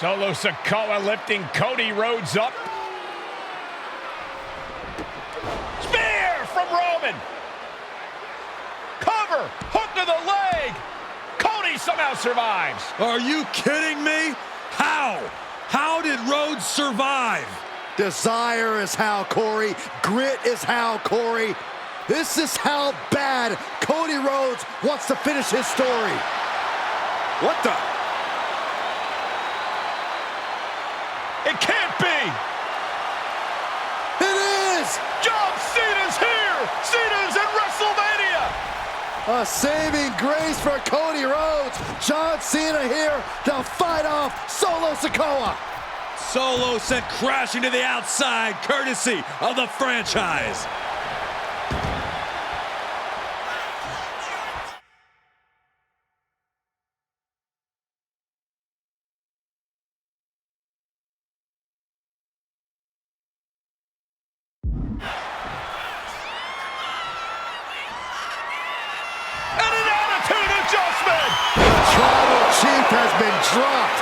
Solo Sikoa lifting Cody Rhodes up. Spear from Roman. Cover, hook to the leg. Cody somehow survives. Are you kidding me? How? How did Rhodes survive? Desire is how, Corey. Grit is how, Corey. This is how bad Cody Rhodes wants to finish his story. What the? It can't be. It is! John Cena's here. Cena's in WrestleMania. A saving grace for Cody Rhodes. John Cena here to fight off Solo Sikoa. Solo sent crashing to the outside, courtesy of the franchise. And an attitude adjustment. The Tribal Chief has been dropped.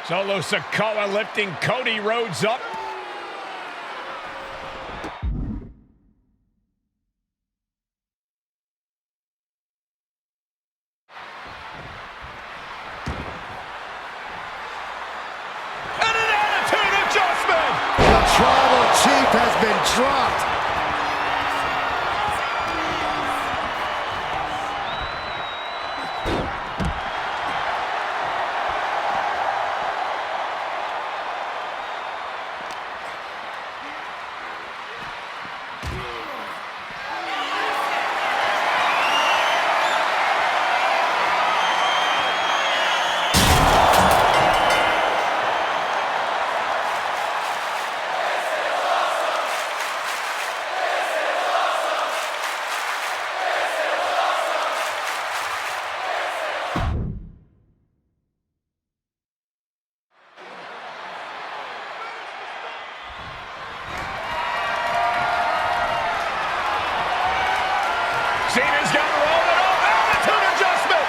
Solo Sikoa lifting Cody Rhodes up. And an attitude adjustment. The Tribal Chief has been dropped. Cena's got Roman up. Attitude adjustment.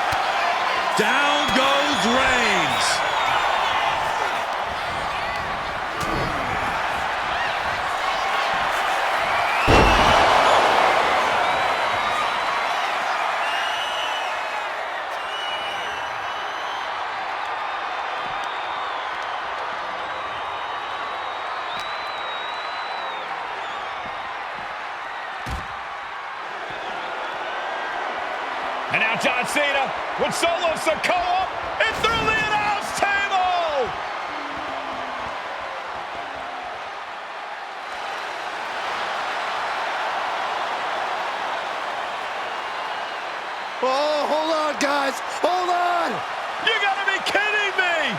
Down goes Reigns. And now John Cena with Solo Sikoa and through the announce table. God! You gotta be kidding me!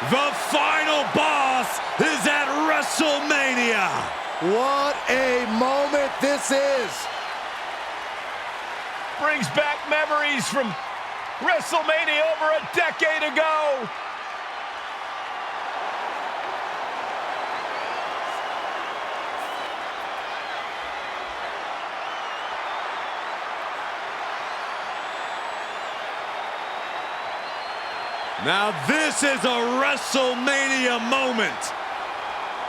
The final boss is at WrestleMania. What a moment this is! Brings back memories from WrestleMania over a decade ago. Now this is a WrestleMania moment.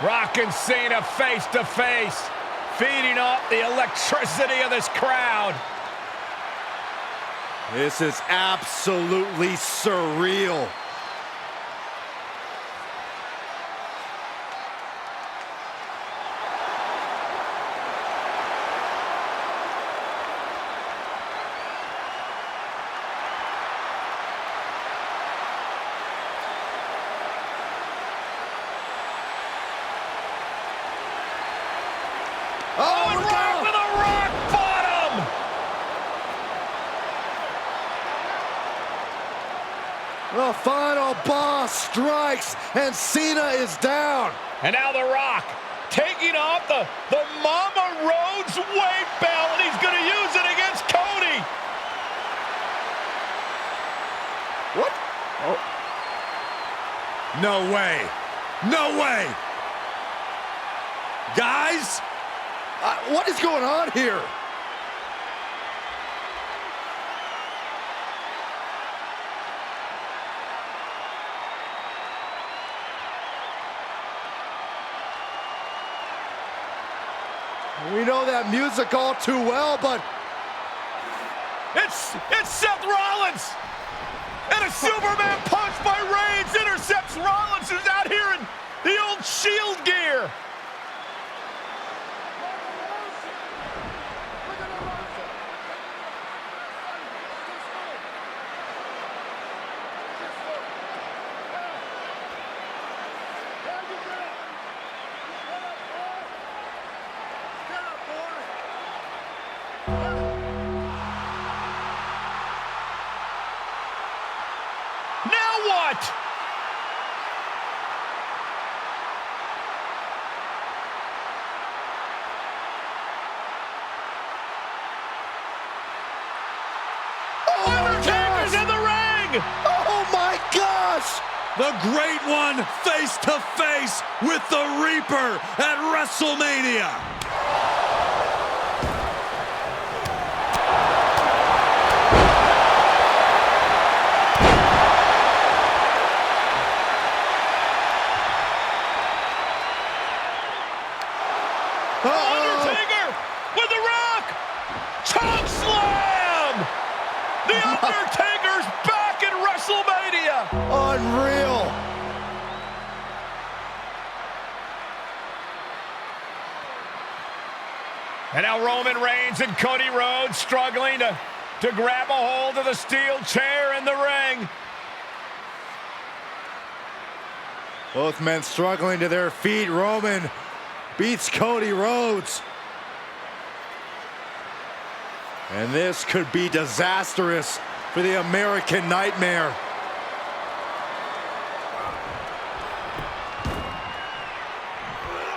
Rock and Cena face to face, feeding off the electricity of this crowd. This is absolutely surreal. Oh, and right with a rock bottom! The final boss strikes, and Cena is down. And now The Rock taking off the Mama Rhodes weight belt, and he's going to use it against Cody. What? Oh. No way. No way. Guys, What is going on here? We know that music all too well, but It's Seth Rollins! And a Superman punch by Reigns intercepts Rollins, who's out here in the old Shield gear. Now what? Undertaker's in the ring! oh my gosh! the great one face to face with the Reaper at WrestleMania. Undertaker with the Rock! Choke slam! The Undertaker's back in WrestleMania! Unreal! And now Roman Reigns and Cody Rhodes struggling to grab a hold of the steel chair in the ring. Both men struggling to their feet. Roman beats Cody Rhodes. And this could be disastrous for the American Nightmare.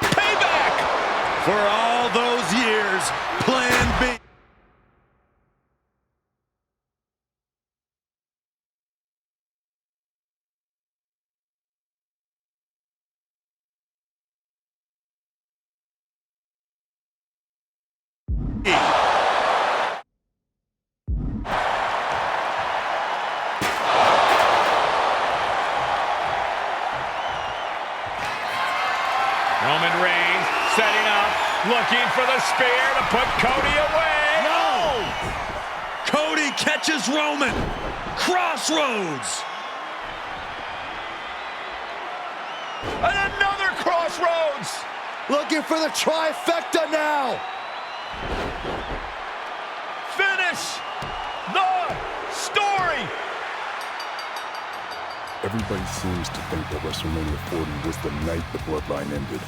Payback! For all those years, Plan B. Roman Reigns setting up, looking for the spear to put Cody away. No! Cody catches Roman. Crossroads. And another crossroads. Looking for the trifecta now. Finish the story. Everybody seems to think that WrestleMania 40 was the night the Bloodline ended.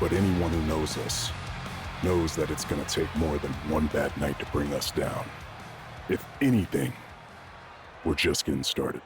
But anyone who knows us knows that it's going to take more than one bad night to bring us down. If anything, We're just getting started.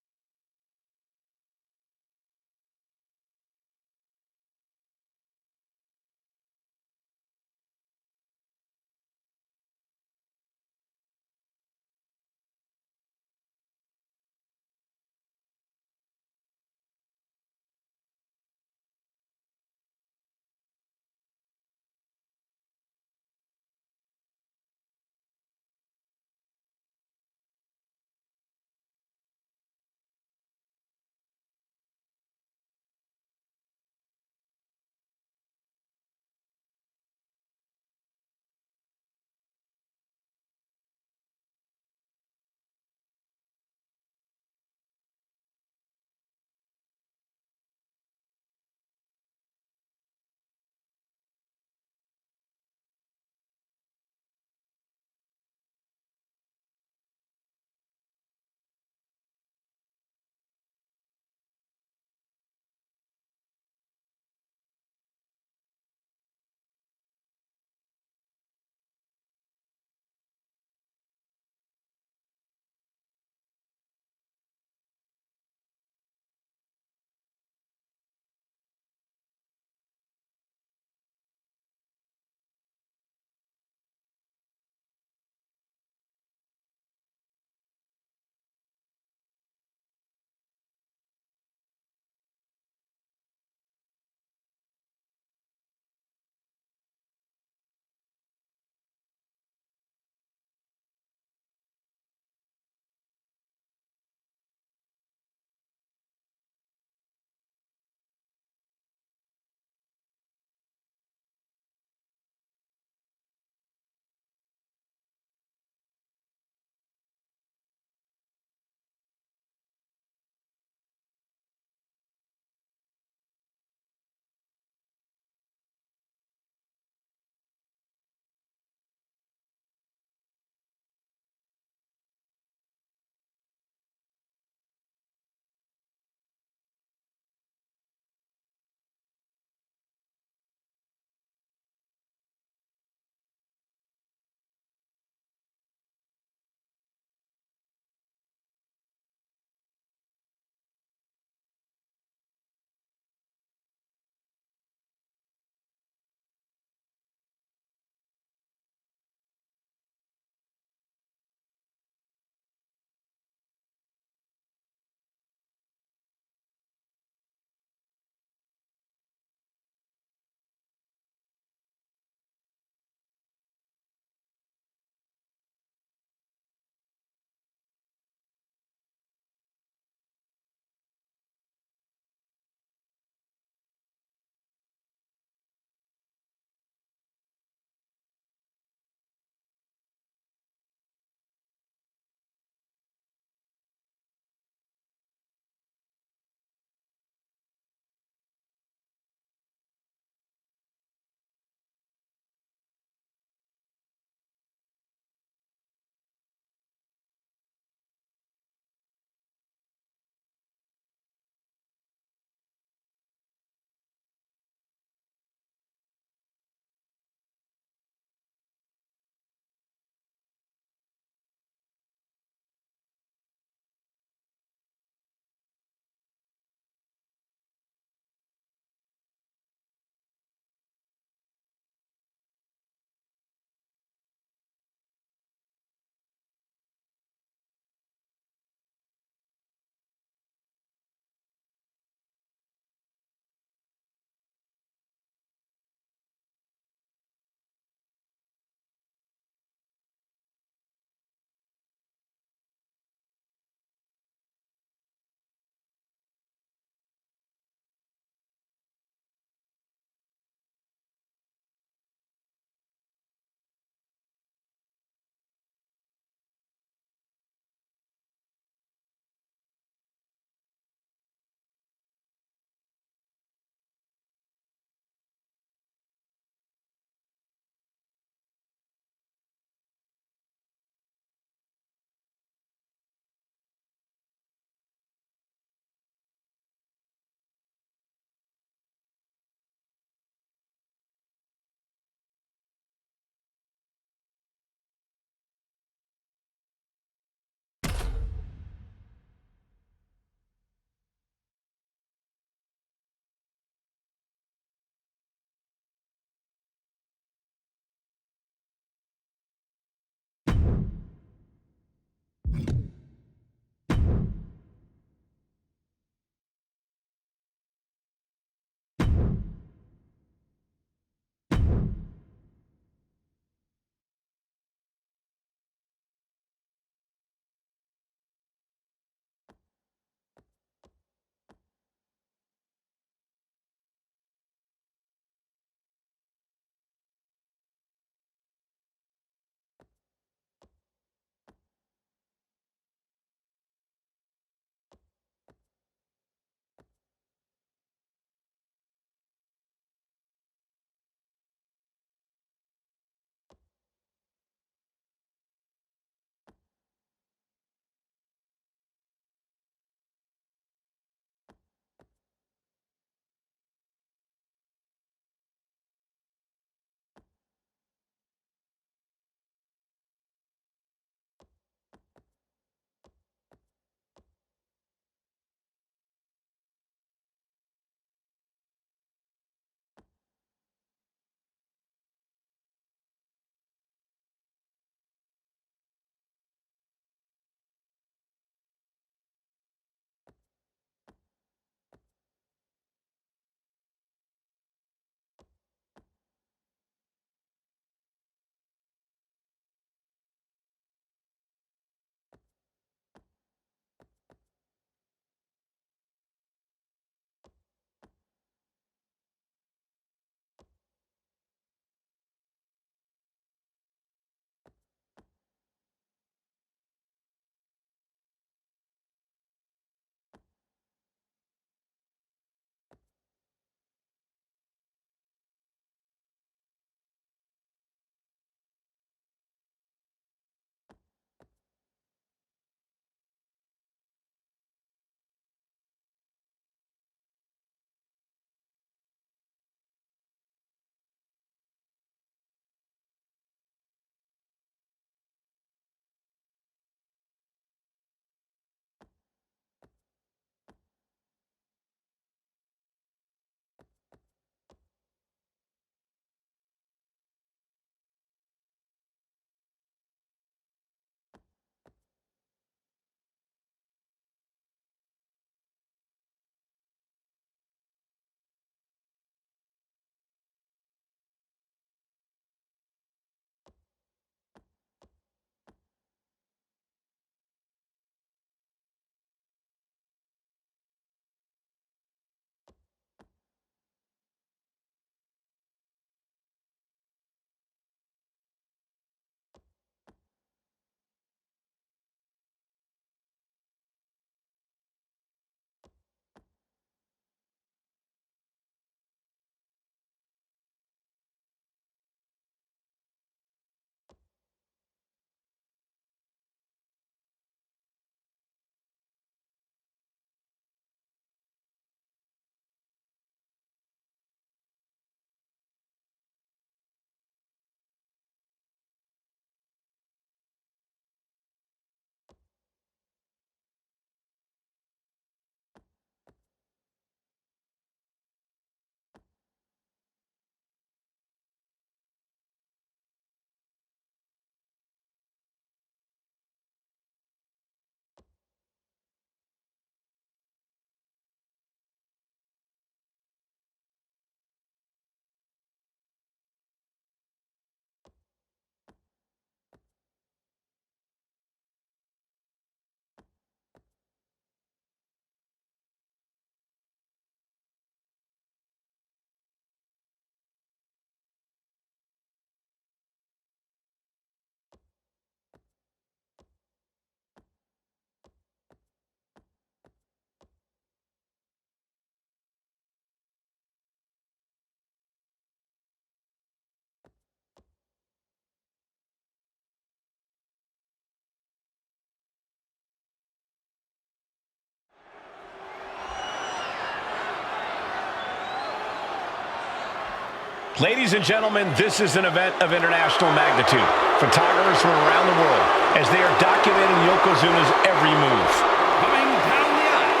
Ladies and gentlemen, this is an event of international magnitude. Photographers from around the world as they are documenting Yokozuna's every move. Coming down the aisle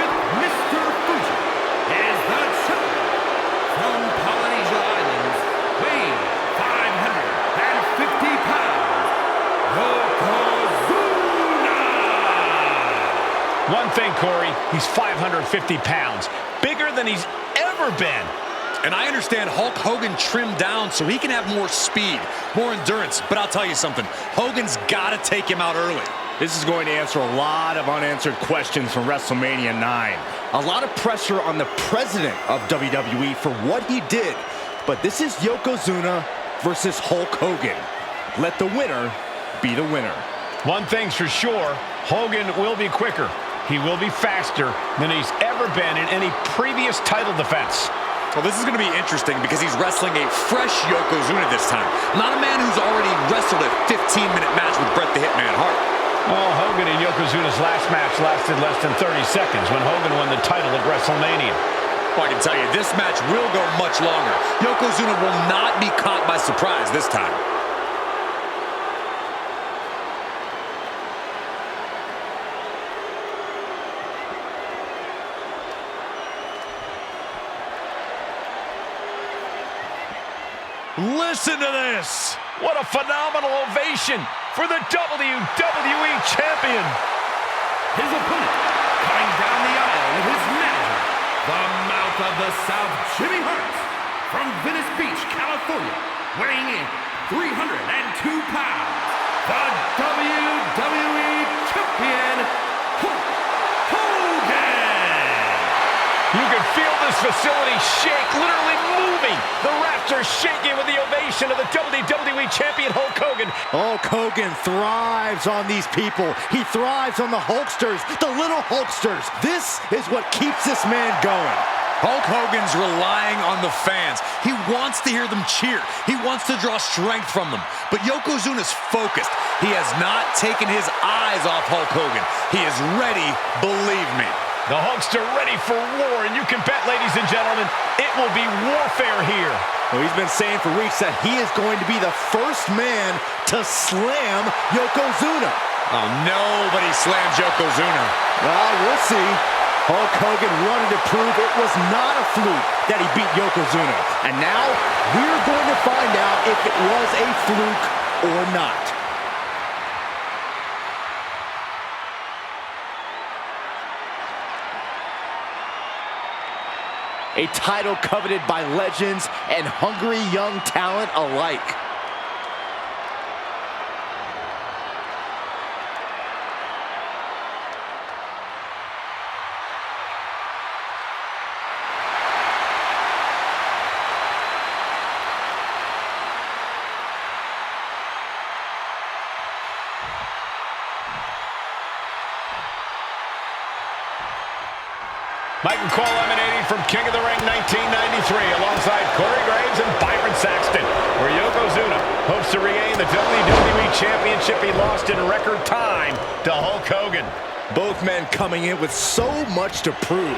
with Mr. Fuji is the champion from Polynesia Islands, weighing 550 pounds, Yokozuna! One thing, Corey, he's 550 pounds, bigger than he's ever been. And I understand Hulk Hogan trimmed down so he can have more speed, more endurance. But I'll tell you something, Hogan's got to take him out early. This is going to answer a lot of unanswered questions from WrestleMania 9. A lot of pressure on the president of WWE for what he did. But this is Yokozuna versus Hulk Hogan. Let the winner be the winner. One thing's for sure, Hogan will be quicker. He will be faster than he's ever been in any previous title defense. Well, this is going to be interesting because he's wrestling a fresh Yokozuna this time. Not a man who's already wrestled a 15-minute match with Bret the Hitman Hart. Well, Hogan and Yokozuna's last match lasted less than 30 seconds when Hogan won the title at WrestleMania. Well, I can tell you, this match will go much longer. Yokozuna will not be caught by surprise this time. Listen to this! What a phenomenal ovation for the WWE Champion! His opponent, coming down the aisle with his manager, the Mouth of the South, Jimmy Hart, from Venice Beach, California, weighing in 302 pounds, the WWE Champion, Hulk Hogan! You can feel this facility shake, literally moving. The rafters shaking with the ovation of the WWE Champion Hulk Hogan. Hulk Hogan thrives on these people. He thrives on the Hulksters, the little Hulksters. This is what keeps this man going. Hulk Hogan's relying on the fans. He wants to hear them cheer. He wants to draw strength from them. But Yokozuna's focused. He has not taken his eyes off Hulk Hogan. He is ready, believe me. The Hulkster ready for war, and you can bet, ladies and gentlemen, it will be warfare here. Well, he's been saying for weeks that he is going to be the first man to slam Yokozuna. Oh, nobody slams Yokozuna. Well, we'll see. Hulk Hogan wanted to prove it was not a fluke that he beat Yokozuna. And now, we're going to find out if it was a fluke or not. A title coveted by legends and hungry young talent alike. Mike McCall emanating from King of the Ring 1993 alongside Corey Graves and Byron Saxton, where Yokozuna hopes to regain the WWE Championship he lost in record time to Hulk Hogan. Both men coming in with so much to prove.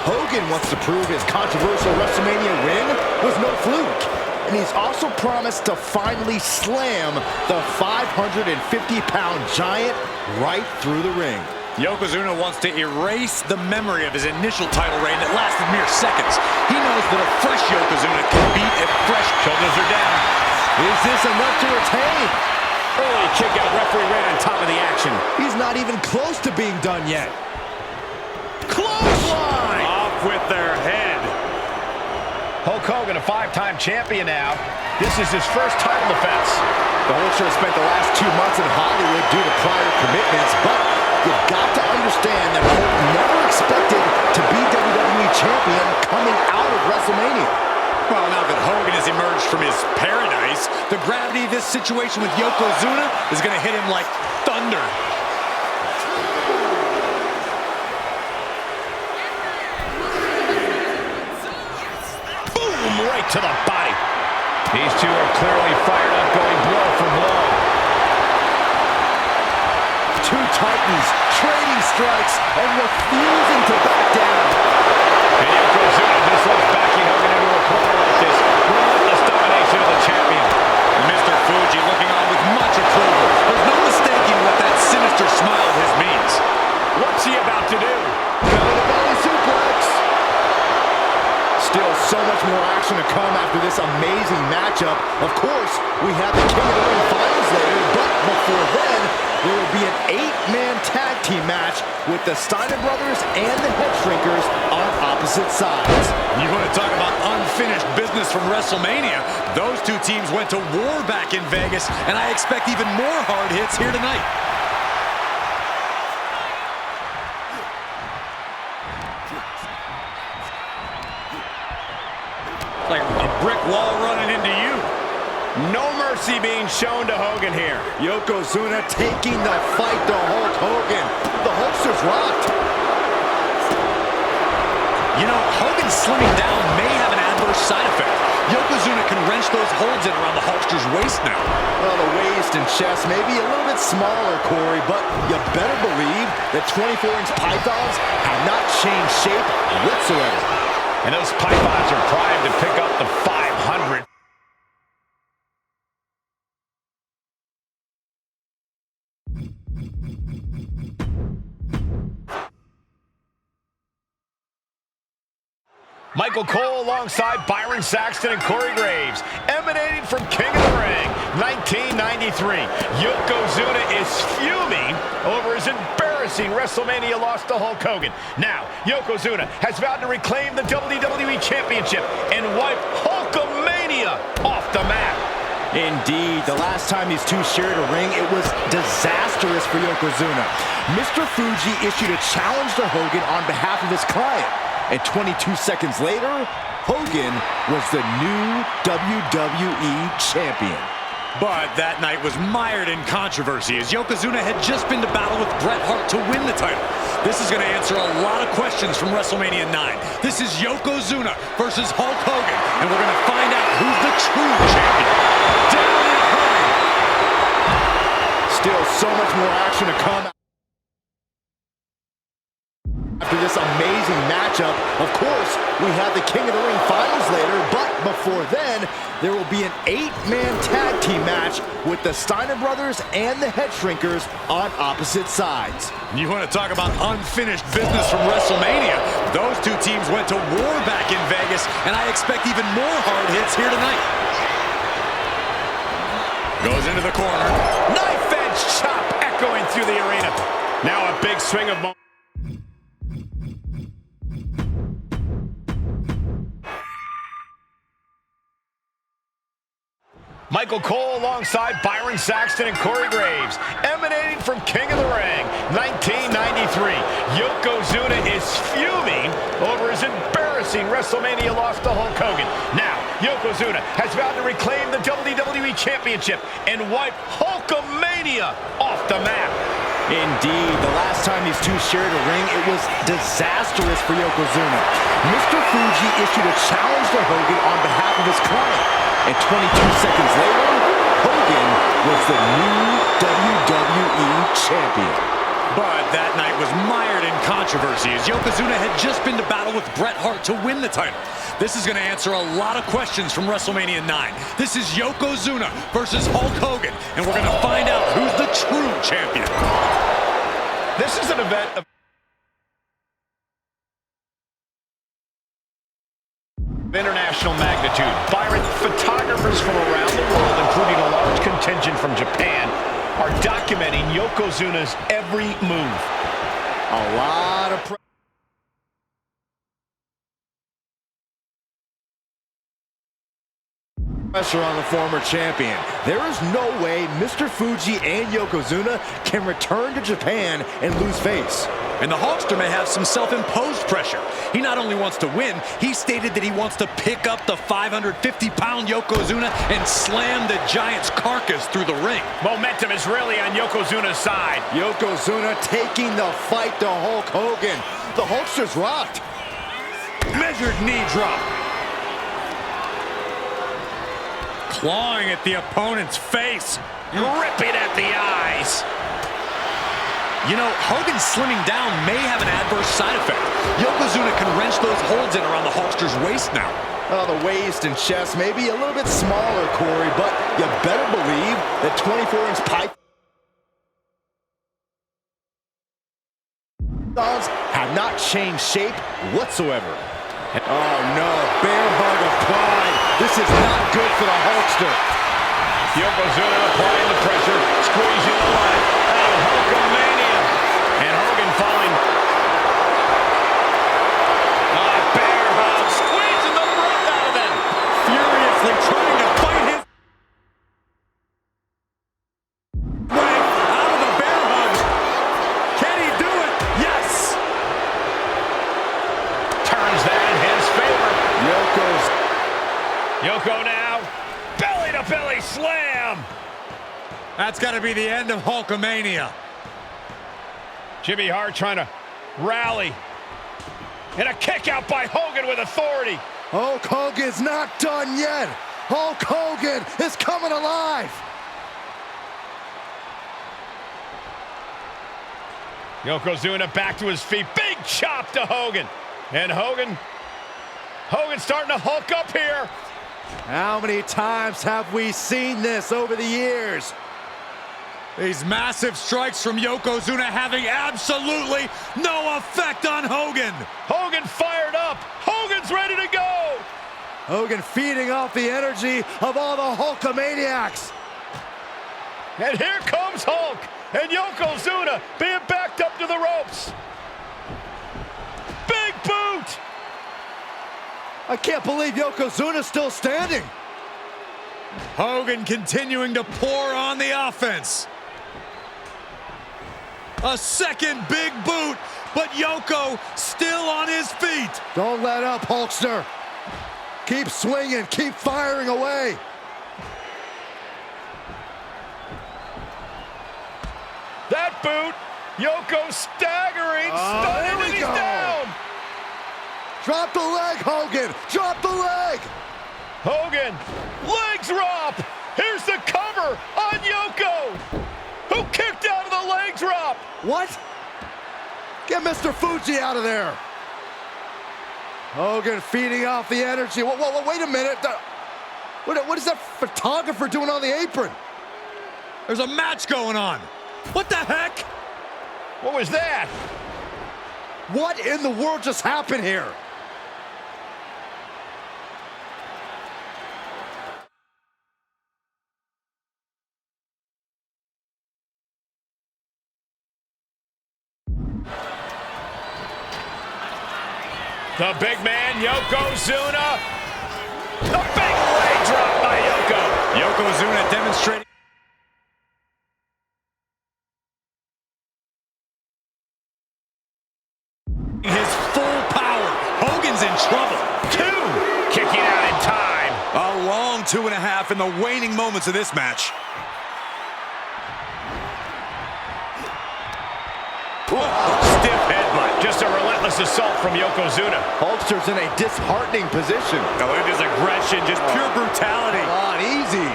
Hogan wants to prove his controversial WrestleMania win was no fluke. And he's also promised to finally slam the 550-pound giant right through the ring. Yokozuna wants to erase the memory of his initial title reign that lasted mere seconds. He knows that a fresh Yokozuna can beat a fresh. Shoulders are down. Is this enough to retain? Early kick out, referee right on top of the action. He's not even close to being done yet. Clothesline! Off with their head. Hulk Hogan, a five-time champion now. This is his first title defense. The Hulkster has spent the last 2 months in Hollywood due to prior commitments, but you've got to understand that Hulk never expected to be WWE Champion coming out of WrestleMania. Well, now that Hogan has emerged from his paradise, the gravity of this situation with Yokozuna is going to hit him like thunder. Boom, right to the body. These two are clearly fired up, going blow for blow. Two titans trading strikes and refusing to back down. And Yokozuna just loves backing Hogan into a corner like this. Relentless so much more action to come after this amazing matchup. Of course, we have the King of the Ring finals later, but before then, there will be an 8-man tag team match with the Steiner brothers and the Head Shrinkers on opposite sides. You want to talk about unfinished business from WrestleMania? Those two teams went to war back in Vegas, and I expect even more hard hits here tonight. Like a brick wall running into you. No mercy being shown to Hogan here. Yokozuna taking the fight to Hulk Hogan. The Hulkster's rocked. You know, Hogan slimming down may have an adverse side effect. Yokozuna can wrench those holds in around the Hulkster's waist now. Well, the waist and chest may be a little bit smaller, Corey, but you better believe the 24-inch pythons have not changed shape whatsoever. And those pythons are primed to pick up the 500. Michael Cole alongside Byron Saxton and Corey Graves, emanating from King of the Ring, 1993. Yokozuna is fuming over his embarrassing WrestleMania loss to Hulk Hogan. Now, Yokozuna has vowed to reclaim the WWE Championship and wipe Hulkamania off the map. Indeed, the last time these two shared a ring, it was disastrous for Yokozuna. Mr. Fuji issued a challenge to Hogan on behalf of his client. And 22 seconds later, Hogan was the new WWE Champion. But that night was mired in controversy as Yokozuna had just been to battle with Bret Hart to win the title. This is going to answer a lot of questions from WrestleMania 9. This is Yokozuna versus Hulk Hogan, and we're going to find out who's the true champion. Down and hurry. Still so much more action to come after this amazing matchup. Of course, we have the King of the Ring finals later, but before then, there will be an 8-man tag team match with the Steiner brothers and the Head Shrinkers on opposite sides. You want to talk about unfinished business from WrestleMania? Those two teams went to war back in Vegas, and I expect even more hard hits here tonight. Goes into the corner. Knife edge chop echoing through the arena. Now a big swing of momentum. Michael Cole alongside Byron Saxton and Corey Graves, emanating from King of the Ring, 1993. Yokozuna is fuming over his embarrassing WrestleMania loss to Hulk Hogan. Now, Yokozuna has vowed to reclaim the WWE Championship and wipe Hulkamania off the map. Indeed, the last time these two shared a ring, it was disastrous for Yokozuna. Mr. Fuji issued a challenge to Hogan on behalf of his client. And 22 seconds later, Hogan was the new WWE Champion. But that night was mired in controversy as Yokozuna had just been to battle with Bret Hart to win the title. This is going to answer a lot of questions from WrestleMania 9. This is Yokozuna versus Hulk Hogan, and we're going to find out who's the true champion. This is an event of international magnitude. Byron, photographers from around the world, including a large contingent from Japan, are documenting Yokozuna's every move. A lot of pressure on the former champion. There is no way Mr. Fuji and Yokozuna can return to Japan and lose face. And the Hulkster may have some self-imposed pressure. He not only wants to win, he stated that he wants to pick up the 550-pound Yokozuna and slam the Giant's carcass through the ring. Momentum is really on Yokozuna's side. Yokozuna taking the fight to Hulk Hogan. The Hulkster's rocked. Measured knee drop. Clawing at the opponent's face. Ripping at the eyes. You know, Hogan slimming down may have an adverse side effect. Yokozuna can wrench those holds in around the Hulkster's waist now. Well, the waist and chest may be a little bit smaller, Corey, but you better believe that 24-inch pythons have not changed shape whatsoever. Oh no, bare pride. This is not good for the Hulkster. Yokozuna applying the pressure, squeezing the life out of Hulkamania. And Hogan falling. Bear hug, squeezing the breath out of them. Furiously trying to fight his way out of the bear hug. Can he do it? Yes! Turns that in his favor. Yoko's Yoko now, belly-to-belly slam. That's got to be the end of Hulkamania. Jimmy Hart trying to rally. And a kick out by Hogan with authority. Hulk Hogan's not done yet. Hulk Hogan is coming alive. Yokozuna back to his feet. Big chop to Hogan. And Hogan's starting to hulk up here. How many times have we seen this over the years? These massive strikes from Yokozuna having absolutely no effect on Hogan. Hogan fired up. Hogan's ready to go. Hogan feeding off the energy of all the Hulkamaniacs. And here comes Hulk. And Yokozuna being backed up to the ropes. Big boot. I can't believe Yokozuna's still standing. Hogan continuing to pour on the offense. A second big boot, but Yoko still on his feet. Don't let up, Hulkster. Keep swinging, keep firing away. That boot, Yoko staggering, stunning, and he's down. Drop the leg, Hogan. Drop the leg. Hogan, leg drop. Here's the cover on Yoko, who kicked out of the leg drop. What? Get Mr. Fuji out of there. Hogan feeding off the energy. Whoa, wait a minute. What is that photographer doing on the apron? There's a match going on. What the heck? What was that? What in the world just happened here? The big man, Yokozuna. The big leg drop by Yoko. Yokozuna demonstrating his full power. Hogan's in trouble. 2, kicking out in time. A long 2.5 in the waning moments of this match. Stiff headbutt. Just a relentless assault from Yokozuna. Hulkster's in a disheartening position. Oh, it is aggression, just pure brutality. Come on, easy.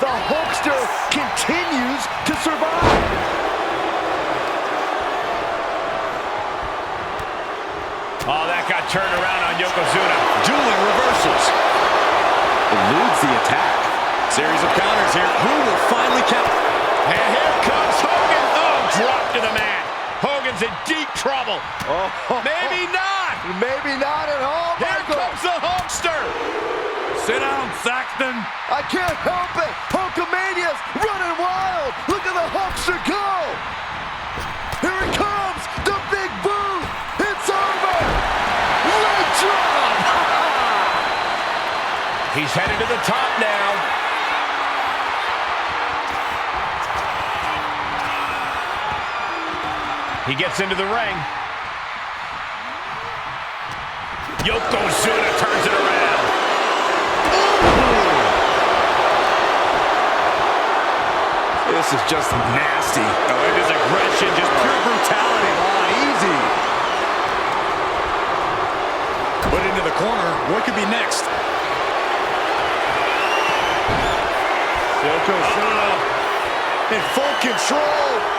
The Hulkster continues to survive. Oh, that got turned around on Yokozuna. Dueling reversals. Eludes the attack. Series of counters here. Who will finally count? And here comes Hogan. Oh, drop to the mat. Hogan's in deep trouble. Oh, Maybe not. Maybe not at all, Here Michael. comes the Hulkster. Sit down, Saxton. I can't help it. Hulkamania's running wild. Look at the Hulkster go. Here it comes. The big boot. It's over. Leg drop. He's headed to the top now. He gets into the ring. Yokozuna turns it around. This is just nasty. Oh, it is aggression, just pure brutality. Easy. Put into the corner. What could be next? Yokozuna in full control.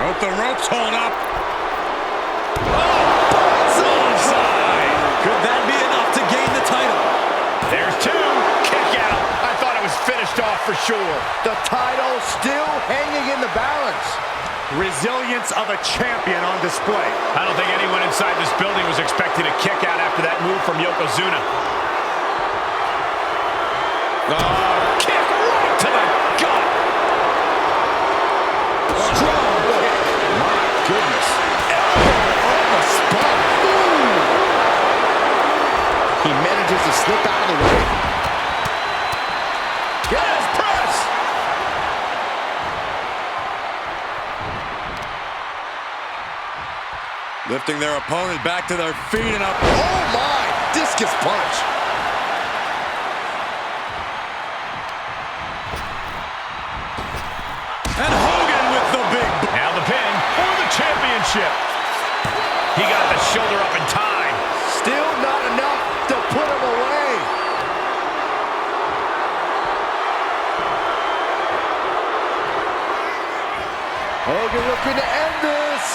Hope the ropes hold up. Onside. Could that be enough to gain the title? There's 2. Kick out. I thought it was finished off for sure. The title still hanging in the balance. Resilience of a champion on display. I don't think anyone inside this building was expecting a kick out after that move from Yokozuna. Oh, kick right to the gut. Strong kick. My goodness. Elbow on the spot. Ooh. He manages to slip out of the way. Yes, press. Lifting their opponent back to their feet and up. Oh my! Discus punch. And Hogan with the big... Now the pin for the championship. He got the shoulder up in time. Still not enough to put him away. Hogan looking to end this.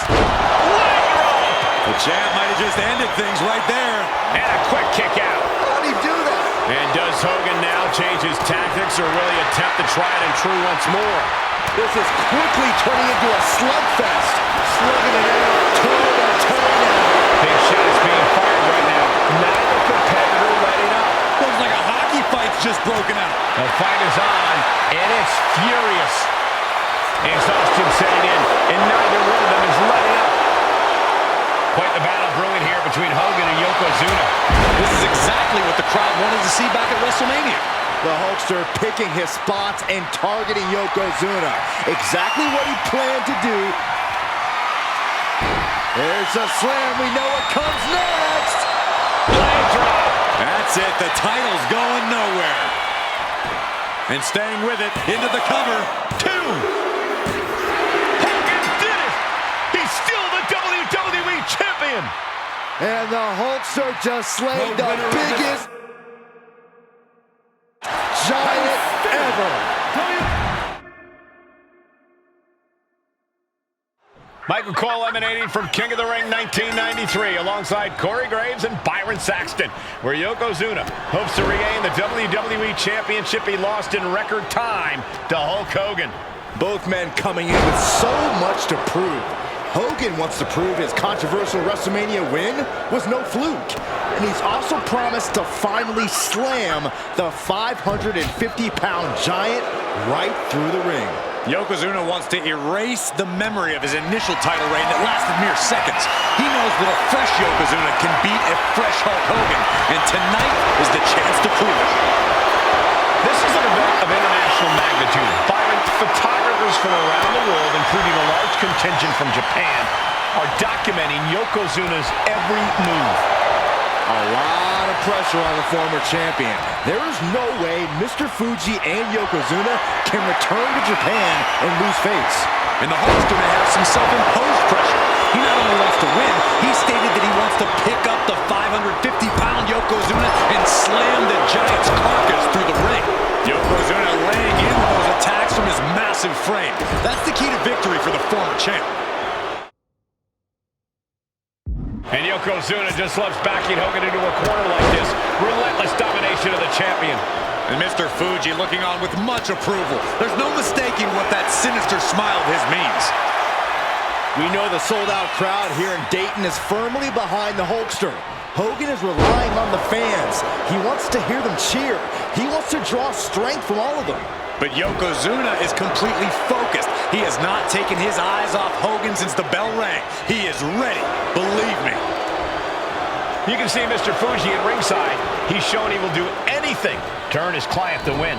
The champ might have just ended things right there. And a quick kick out. How did he do that? And does Hogan now change his tactics or really attempt to try it and true once more? This is quickly turning into a slugfest. Slugging it out, toe to toe now. Big shot is being fired right now. Neither competitor letting up. Looks like a hockey fight's just broken out. The fight is on, and it's furious. Exhaustion setting in, and neither one of them is letting up. Quite the battle brewing here between Hogan and Yokozuna. This is exactly what the crowd wanted to see back at WrestleMania. The Hulkster picking his spots and targeting Yokozuna. Exactly what he planned to do. There's a slam. We know what comes next. Leg drop. That's it. The title's going nowhere. And staying with it into the cover. 2. Hogan did it. He's still the WWE champion. And the Hulkster just slayed the biggest giant ever. Michael Cole emanating from King of the Ring 1993 alongside Corey Graves and Byron Saxton, where Yokozuna hopes to regain the WWE Championship he lost in record time to Hulk Hogan. Both men coming in with so much to prove. Hogan wants to prove his controversial WrestleMania win was no fluke. And he's also promised to finally slam the 550-pound giant right through the ring. Yokozuna wants to erase the memory of his initial title reign that lasted mere seconds. He knows that a fresh Yokozuna can beat a fresh Hulk Hogan, and tonight is the chance to prove it. This is an event of international magnitude. Byron, photographers from around the world, including a large contingent from Japan, are documenting Yokozuna's every move. A lot of pressure on the former champion. There is no way Mr. Fuji and Yokozuna can return to Japan and lose face. And the Hulkster may have some self-imposed pressure. He not only wants to win, he stated that he wants to pick up the 550-pound Yokozuna and slam the giant's carcass through the ring. Yokozuna laying in with those attacks from his massive frame. That's the key to victory for the former champ. And Yokozuna just loves backing Hogan into a corner like this. Relentless domination of the champion. And Mr. Fuji looking on with much approval. There's no mistaking what that sinister smile of his means. We know the sold-out crowd here in Dayton is firmly behind the Hulkster. Hogan is relying on the fans. He wants to hear them cheer. He wants to draw strength from all of them. But Yokozuna is completely focused. He has not taken his eyes off Hogan since the bell rang. He is ready, believe me. You can see Mr. Fuji at ringside. He's shown he will do anything to earn his client the win.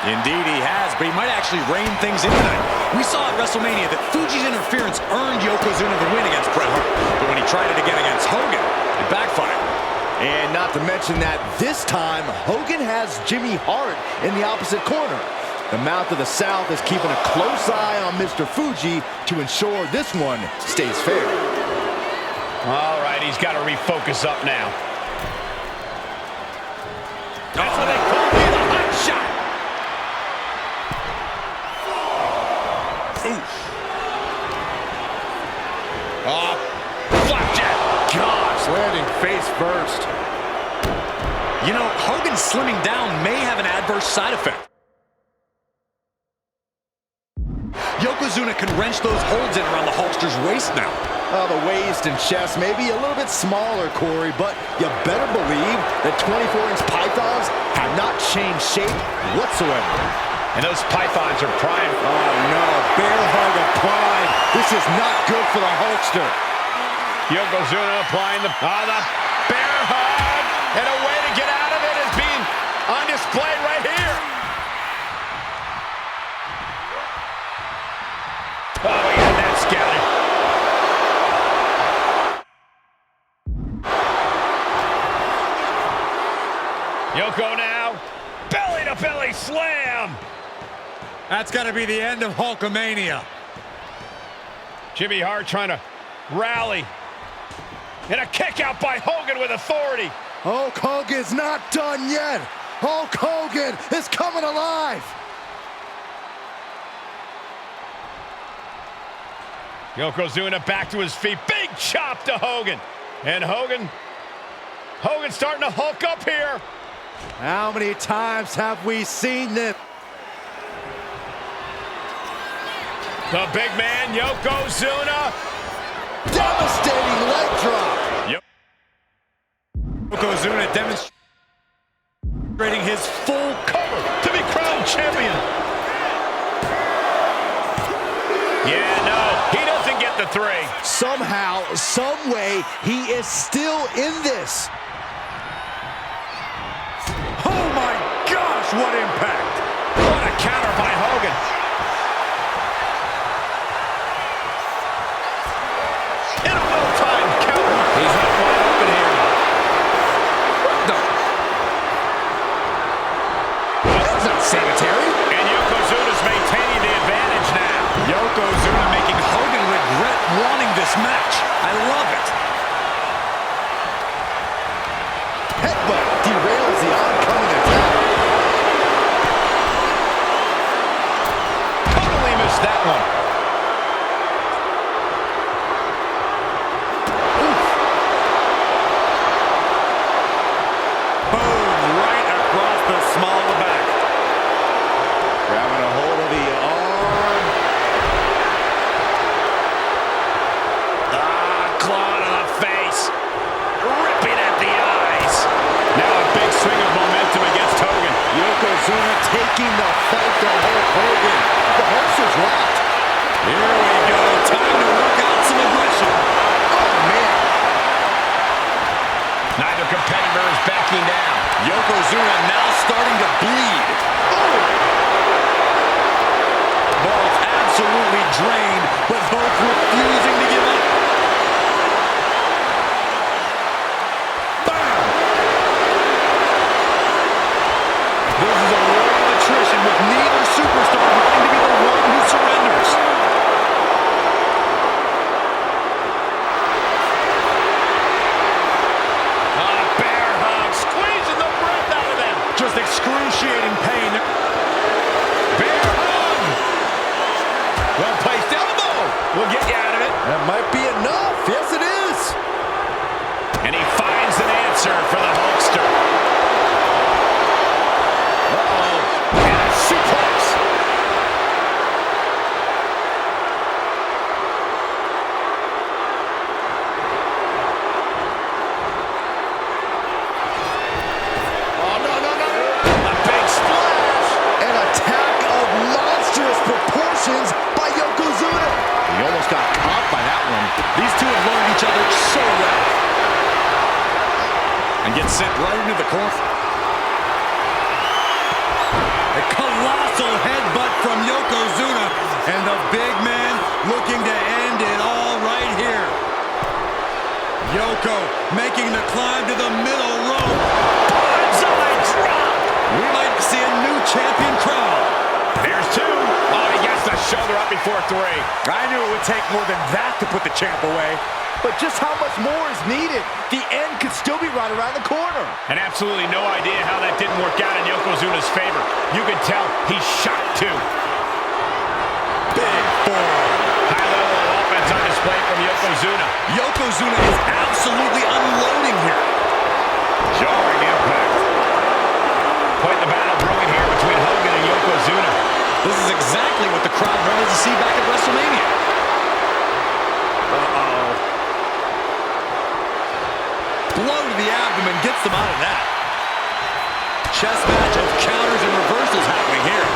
Indeed he has, but he might actually rein things in tonight. We saw at WrestleMania that Fuji's interference earned Yokozuna the win against Bret Hart. But when he tried it again against Hogan, it backfired. And not to mention that this time, Hogan has Jimmy Hart in the opposite corner. The Mouth of the South is keeping a close eye on Mr. Fuji to ensure this one stays fair. All right, he's got to refocus up now. That's what they call me, the hot shot. Flapjack. Gosh, landing face first. You know, Hogan slimming down may have an adverse side effect. Yokozuna Yokozuna can wrench those holds in around the Hulkster's waist now. The waist and chest may be a little bit smaller, Corey, but you better believe that 24-inch pythons have not changed shape whatsoever. And those pythons are primed. Oh, no. Bear hug of pride. This is not good for the Hulkster. Yokozuna applying the bear hug. And a way to get out of it is being on display right here. Oh, he had that scouted. Yoko now, belly-to-belly slam. That's got to be the end of Hulkamania. Jimmy Hart trying to rally. And a kick out by Hogan with authority. Hulk Hogan's not done yet. Hulk Hogan is coming alive. Yokozuna back to his feet. Big chop to Hogan. And Hogan's starting to hulk up here. How many times have we seen this? The big man, Yokozuna. Devastating leg drop. Yep. Yokozuna demonstrating his full Cover to be crowned champion. Yeah, no, he doesn't get the 3. Somehow, some way, he is still in this. Oh my gosh, what impact! What a counter by Hogan. In a well-timed counter. He's not wide open here. No. That's not sanitary. And Yokozuna's maintaining the advantage now. Yokozuna making Hogan regret wanting this match. I love it. Headbutt derails the oncoming attack. Totally missed that one. Boom, right across the small of the back. Grabbing a hold of the arm. Claw to the face. Ripping at the eyes. Now a big swing of momentum against Hogan. Yokozuna taking the fight to Hulk Hogan. The Hulkster's locked. Here we go. Time to work out some aggression. Oh, man. Neither competitor is backing down. Yokozuna now starting to bleed. Both absolutely drained, but both refusing to give up. Bam! This is a war of attrition with neither superstar wanting to be the one who surrenders. Bear hug, squeezing the breath out of them. Just excruciating pain. Bear hug. Well-placed elbow. We'll get you out of it. That might be enough. Yes, it is. And he finds an answer for the Hulkster. Uh-oh. And a suplex. Oh, no, no, no. A big splash. An attack of monstrous proportions by Yokozuna. He almost got caught by that one. These two have learned each other so well. And gets sent right into the corner. A colossal headbutt from Yokozuna. And the big man looking to end it all right here. Yoko making the climb to the middle rope. Bonsai drop. We might see a new champion crown. There's 2. Oh, he gets the shoulder up before 3. I knew it would take more than that to put the champ away. But just how much more is needed? The end could still be right around the corner. And absolutely no idea how that didn't work out in Yokozuna's favor. You can tell he's shocked too. Big forearm. High level of offense on display from Yokozuna. Yokozuna is absolutely unloading here. Jarring impact. Quite the battle brewing here between Hogan and Yokozuna. This is exactly what the crowd wanted to see back at WrestleMania. Blow to the abdomen gets them out of that. Chess match of counters and reversals happening here.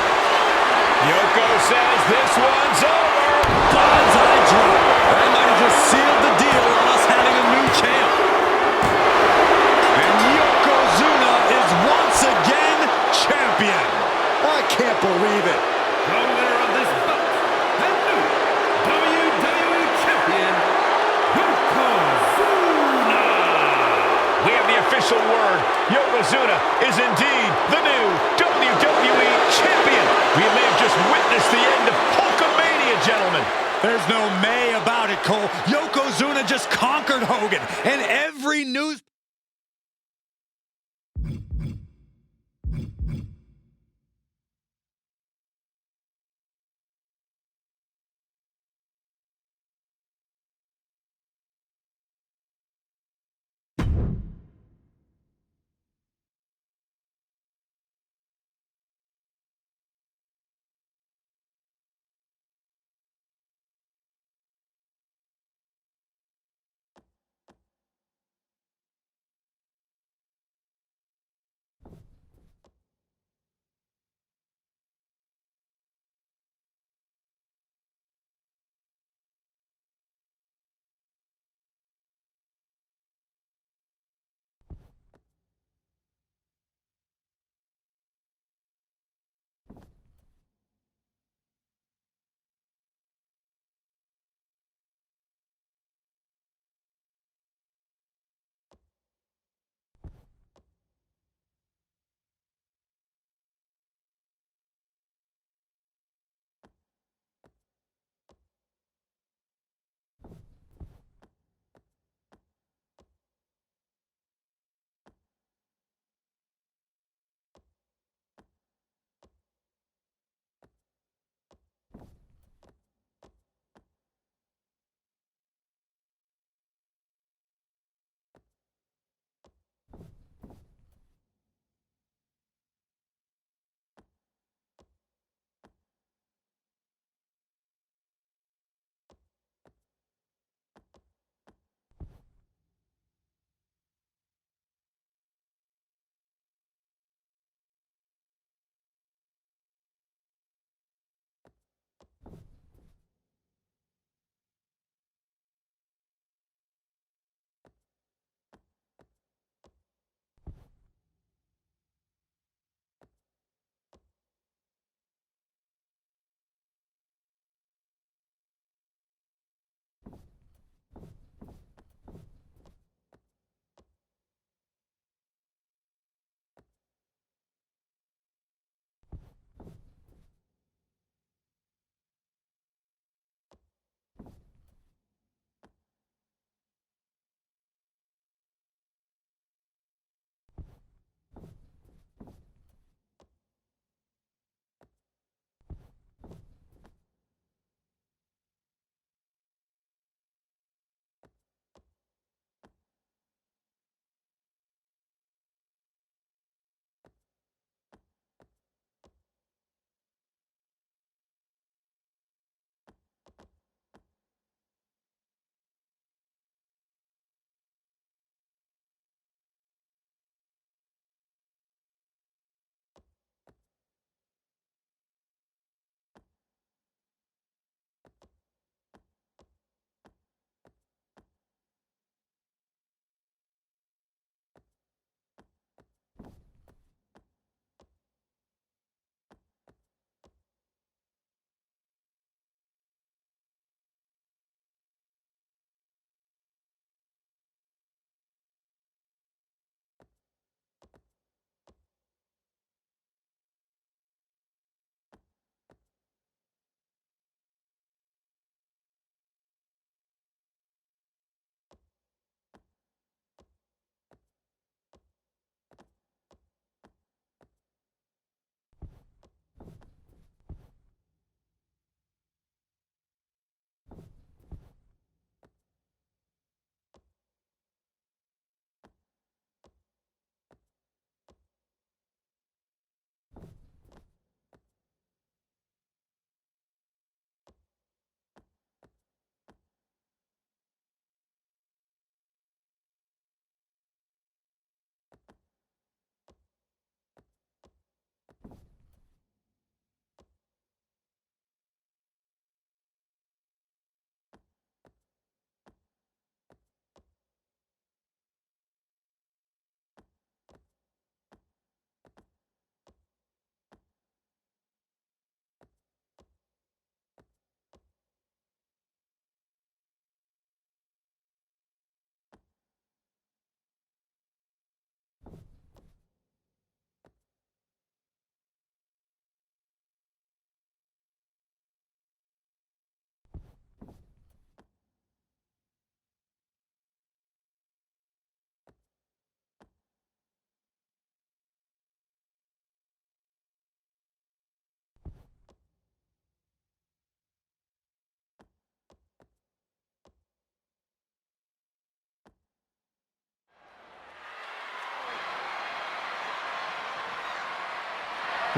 Yoko says this one's over. Banzai drop. That might have just sealed the deal on us having a new champ. And Yokozuna is once again champion. I can't believe it. The winner of this bout, the new WWE Champion, Yokozuna. We have the official word. Yokozuna is indeed the new WWE Champion. We may have just witnessed the end of Hulkamania, gentlemen. There's no may about it, Cole. Yokozuna just conquered Hogan, and every news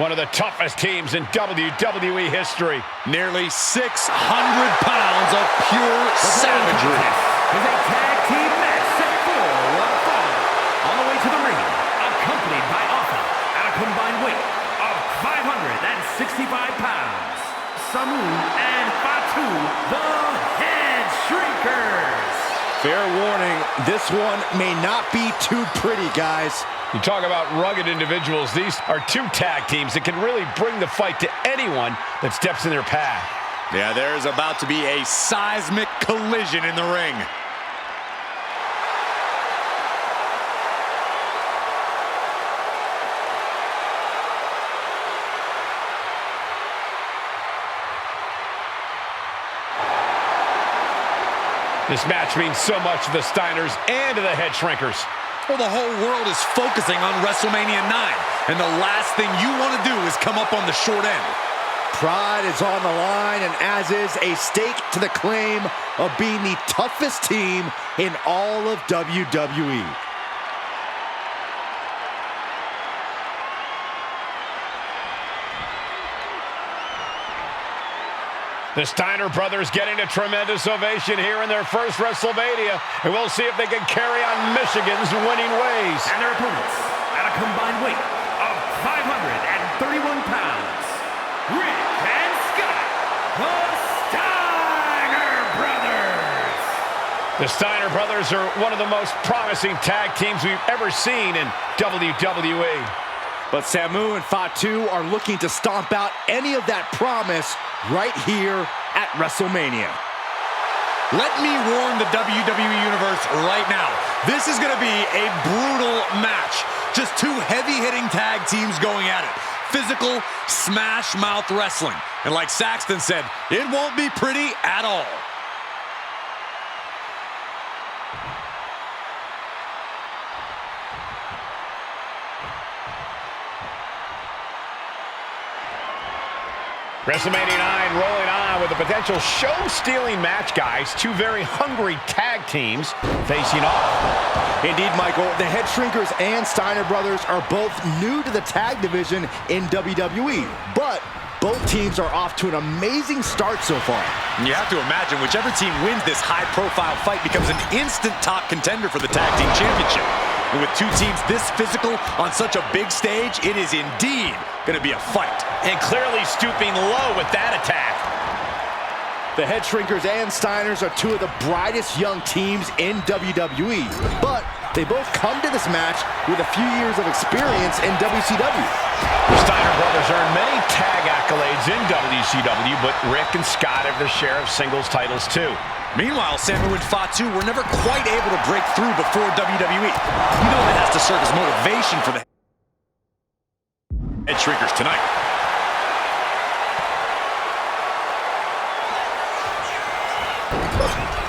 One of the toughest teams in WWE history. Nearly 600 pounds of pure savagery. Is a tag team match set for one fall. On the way to the ring, accompanied by Alpha at a combined weight of 565 pounds. Samu and Fatu, the Head Shrinkers. Fair warning, this one may not be too pretty, guys. You talk about rugged individuals. These are two tag teams that can really bring the fight to anyone that steps in their path. Yeah, there's about to be a seismic collision in the ring. This match means so much to the Steiners and to the Head Shrinkers. Well, the whole world is focusing on WrestleMania 9, and the last thing you want to do is come up on the short end. Pride is on the line, and as is a stake to the claim of being the toughest team in all of WWE. The Steiner brothers getting a tremendous ovation here in their first WrestleMania, and we'll see if they can carry on Michigan's winning ways. And their opponents at a combined weight of 531 pounds, Rick and Scott, the Steiner brothers. The Steiner brothers are one of the most promising tag teams we've ever seen in WWE. But Samu and Fatu are looking to stomp out any of that promise right here at WrestleMania. Let me warn the WWE Universe right now. This is going to be a brutal match. Just two heavy-hitting tag teams going at it. Physical, smash-mouth wrestling. And like Saxton said, it won't be pretty at all. WrestleMania 9 rolling on with a potential show-stealing match, guys. Two very hungry tag teams facing off. Indeed, Michael, the Head Shrinkers and Steiner brothers are both new to the tag division in WWE, but both teams are off to an amazing start so far. You have to imagine whichever team wins this high-profile fight becomes an instant top contender for the tag team championship. And with two teams this physical on such a big stage, it is indeed going to be a fight. And clearly stooping low with that attack. The Head Shrinkers and Steiners are two of the brightest young teams in WWE, but they both come to this match with a few years of experience in WCW. The Steiner brothers earned many tag accolades in WCW, but Rick and Scott have their share of singles titles too. Meanwhile, Samu and Fatu were never quite able to break through before WWE. You know that has to serve as motivation for the Head Shrinkers tonight.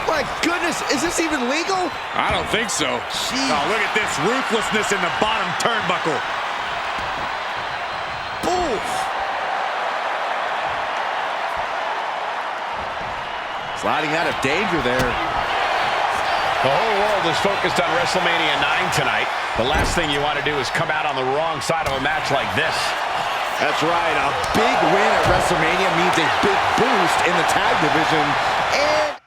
My goodness, is this even legal? I don't think so. Jeez. Oh, look at this ruthlessness in the bottom turnbuckle. Oof. Sliding out of danger there. The whole world is focused on WrestleMania 9 tonight. The last thing you want to do is come out on the wrong side of a match like this. That's right, a big win at WrestleMania means a big boost in the tag division. And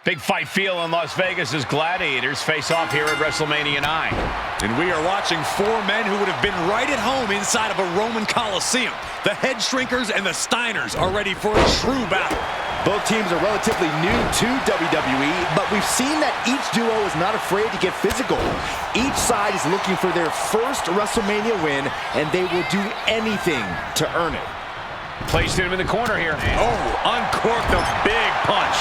big fight feel in Las Vegas as gladiators face off here at WrestleMania 9. And we are watching four men who would have been right at home inside of a Roman Coliseum. The Head Shrinkers and the Steiners are ready for a true battle. both teams are relatively new to WWE, but we've seen that each duo is not afraid to get physical. Each side is looking for their first WrestleMania win, and they will do anything to earn it. Placed him in the corner here. Oh, uncorked a big punch.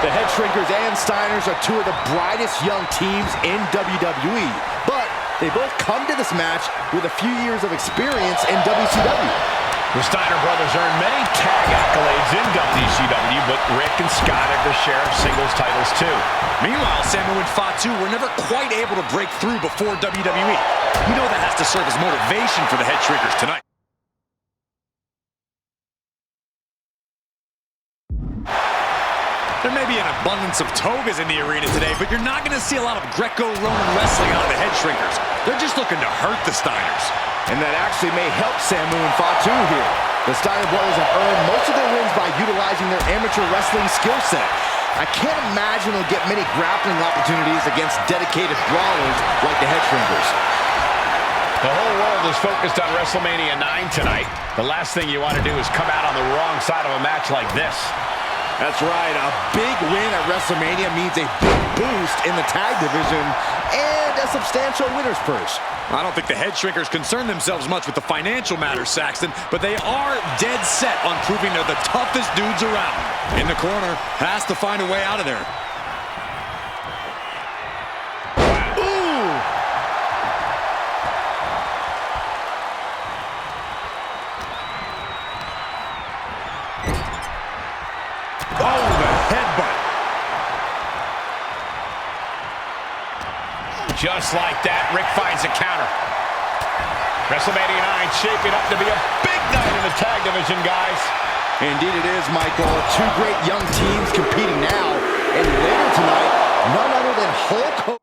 The Head Shrinkers and Steiners are two of the brightest young teams in WWE, but they both come to this match with a few years of experience in WCW. The Steiner brothers earned many tag accolades in WCW, but Rick and Scott have their share of singles titles too. Meanwhile, Samu and Fatu were never quite able to break through before WWE. You know that has to serve as motivation for the Head Shrinkers tonight. There may be be an abundance of togas in the arena today, but you're not going to see a lot of Greco-Roman wrestling out of the head shrinkers. They're just looking to hurt the Steiners. And that actually may help Samu and Fatu here. The Steiner brothers have earned most of their wins by utilizing their amateur wrestling skill set. I can't imagine they'll get many grappling opportunities against dedicated brawlers like the head shrinkers. The whole world is focused on WrestleMania 9 tonight. The last thing you want to do is come out on the wrong side of a match like this. That's right, a big win at WrestleMania means a big boost in the tag division and a substantial winner's purse. I don't think the head shrinkers concern themselves much with the financial matters, Saxton, but they are dead set on proving they're the toughest dudes around. In the corner, has to find a way out of there. Just like that, Rick finds a counter. WrestleMania 9 shaping up to be a big night in the tag division, guys. Indeed it is, Michael. Two great young teams competing now. And later tonight, none other than Hulk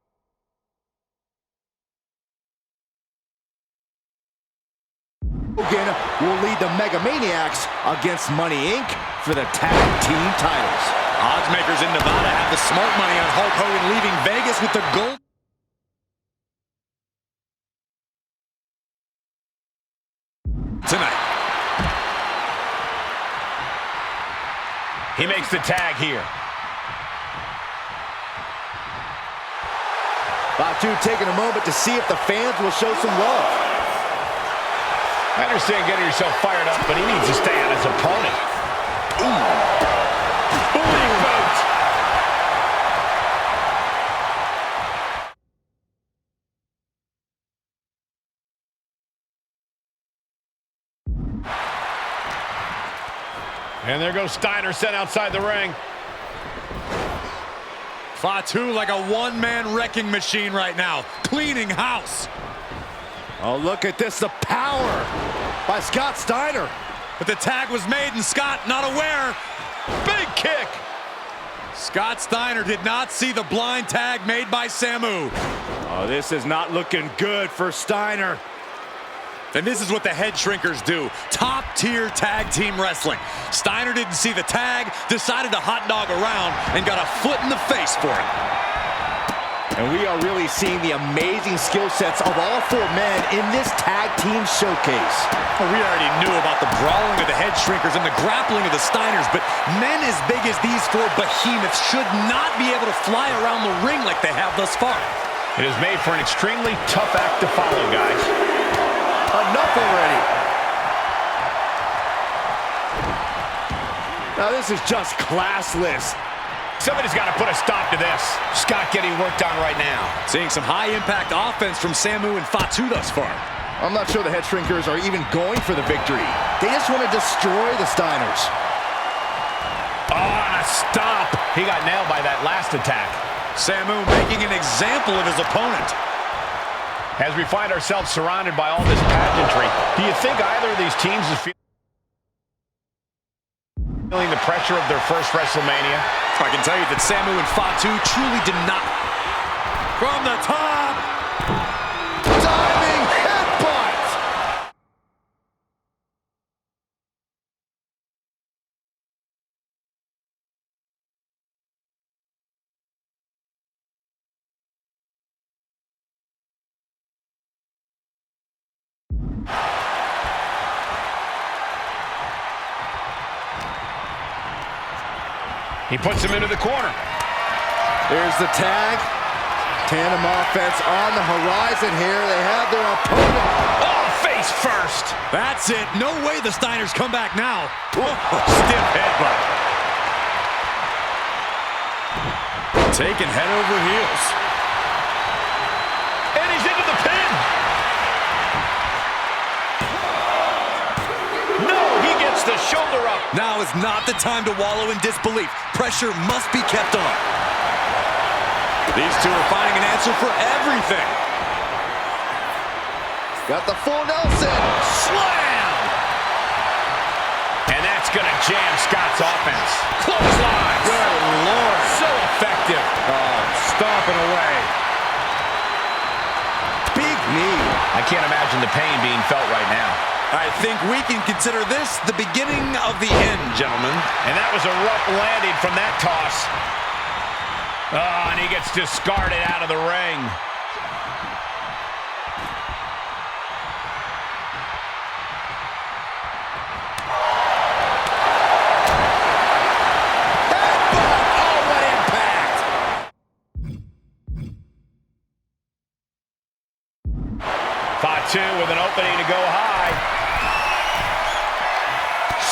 Hogan will lead the Mega Maniacs against Money Inc. for the tag team titles. Oddsmakers in Nevada have the smart money on Hulk Hogan leaving Vegas with the gold. Tonight. He makes the tag here. Batu taking a moment to see if the fans will show some love. I understand getting yourself fired up, but he needs to stay on his opponent. Booty boat. And there goes Steiner, sent outside the ring. Fatu like a one-man wrecking machine right now, cleaning house. Oh, look at this, the power by Scott Steiner. But the tag was made and Scott not aware. Big kick. Scott Steiner did not see the blind tag made by Samu. Oh, this is not looking good for Steiner. And this is what the head shrinkers do. Top-tier tag team wrestling. Steiner didn't see the tag, decided to hot dog around, and got a foot in the face for it. And we are really seeing the amazing skill sets of all four men in this tag team showcase. Well, we already knew about the brawling of the head shrinkers and the grappling of the Steiners, but men as big as these four behemoths should not be able to fly around the ring like they have thus far. It is made for an extremely tough act to follow, guys. Enough already. Now this is just classless. Somebody's got to put a stop to this. Scott getting worked on right now. Seeing some high-impact offense from Samu and Fatu thus far. I'm not sure the head shrinkers are even going for the victory. They just want to destroy the Steiners. Oh, and a stop. He got nailed by that last attack. Samu making an example of his opponent. As we find ourselves surrounded by all this pageantry, do you think either of these teams is feeling the pressure of their first WrestleMania? I can tell you that Samu and Fatu truly did not. From the top! Diving headbutt! He puts him into the corner. There's the tag. Tandem offense on the horizon here. They have their opponent. Oh, face first. That's it. No way the Steiners come back now. Whoa, stiff headbutt. Taken head over heels. And he's into the pin. No, he gets the shoulder up. Now is not the time to wallow in disbelief. Pressure must be kept on. These two are finding an answer for everything. Got the full Nelson. Slam! And that's That's going to jam Scott's offense. Clothesline. Good Lord. So effective. Oh, stomping away. Big knee. I can't imagine the pain being felt right now. I think we can consider this the beginning of the end, gentlemen. And that was a rough landing from that toss. Oh, and he gets discarded out of the ring. Fatu with an opening to go high.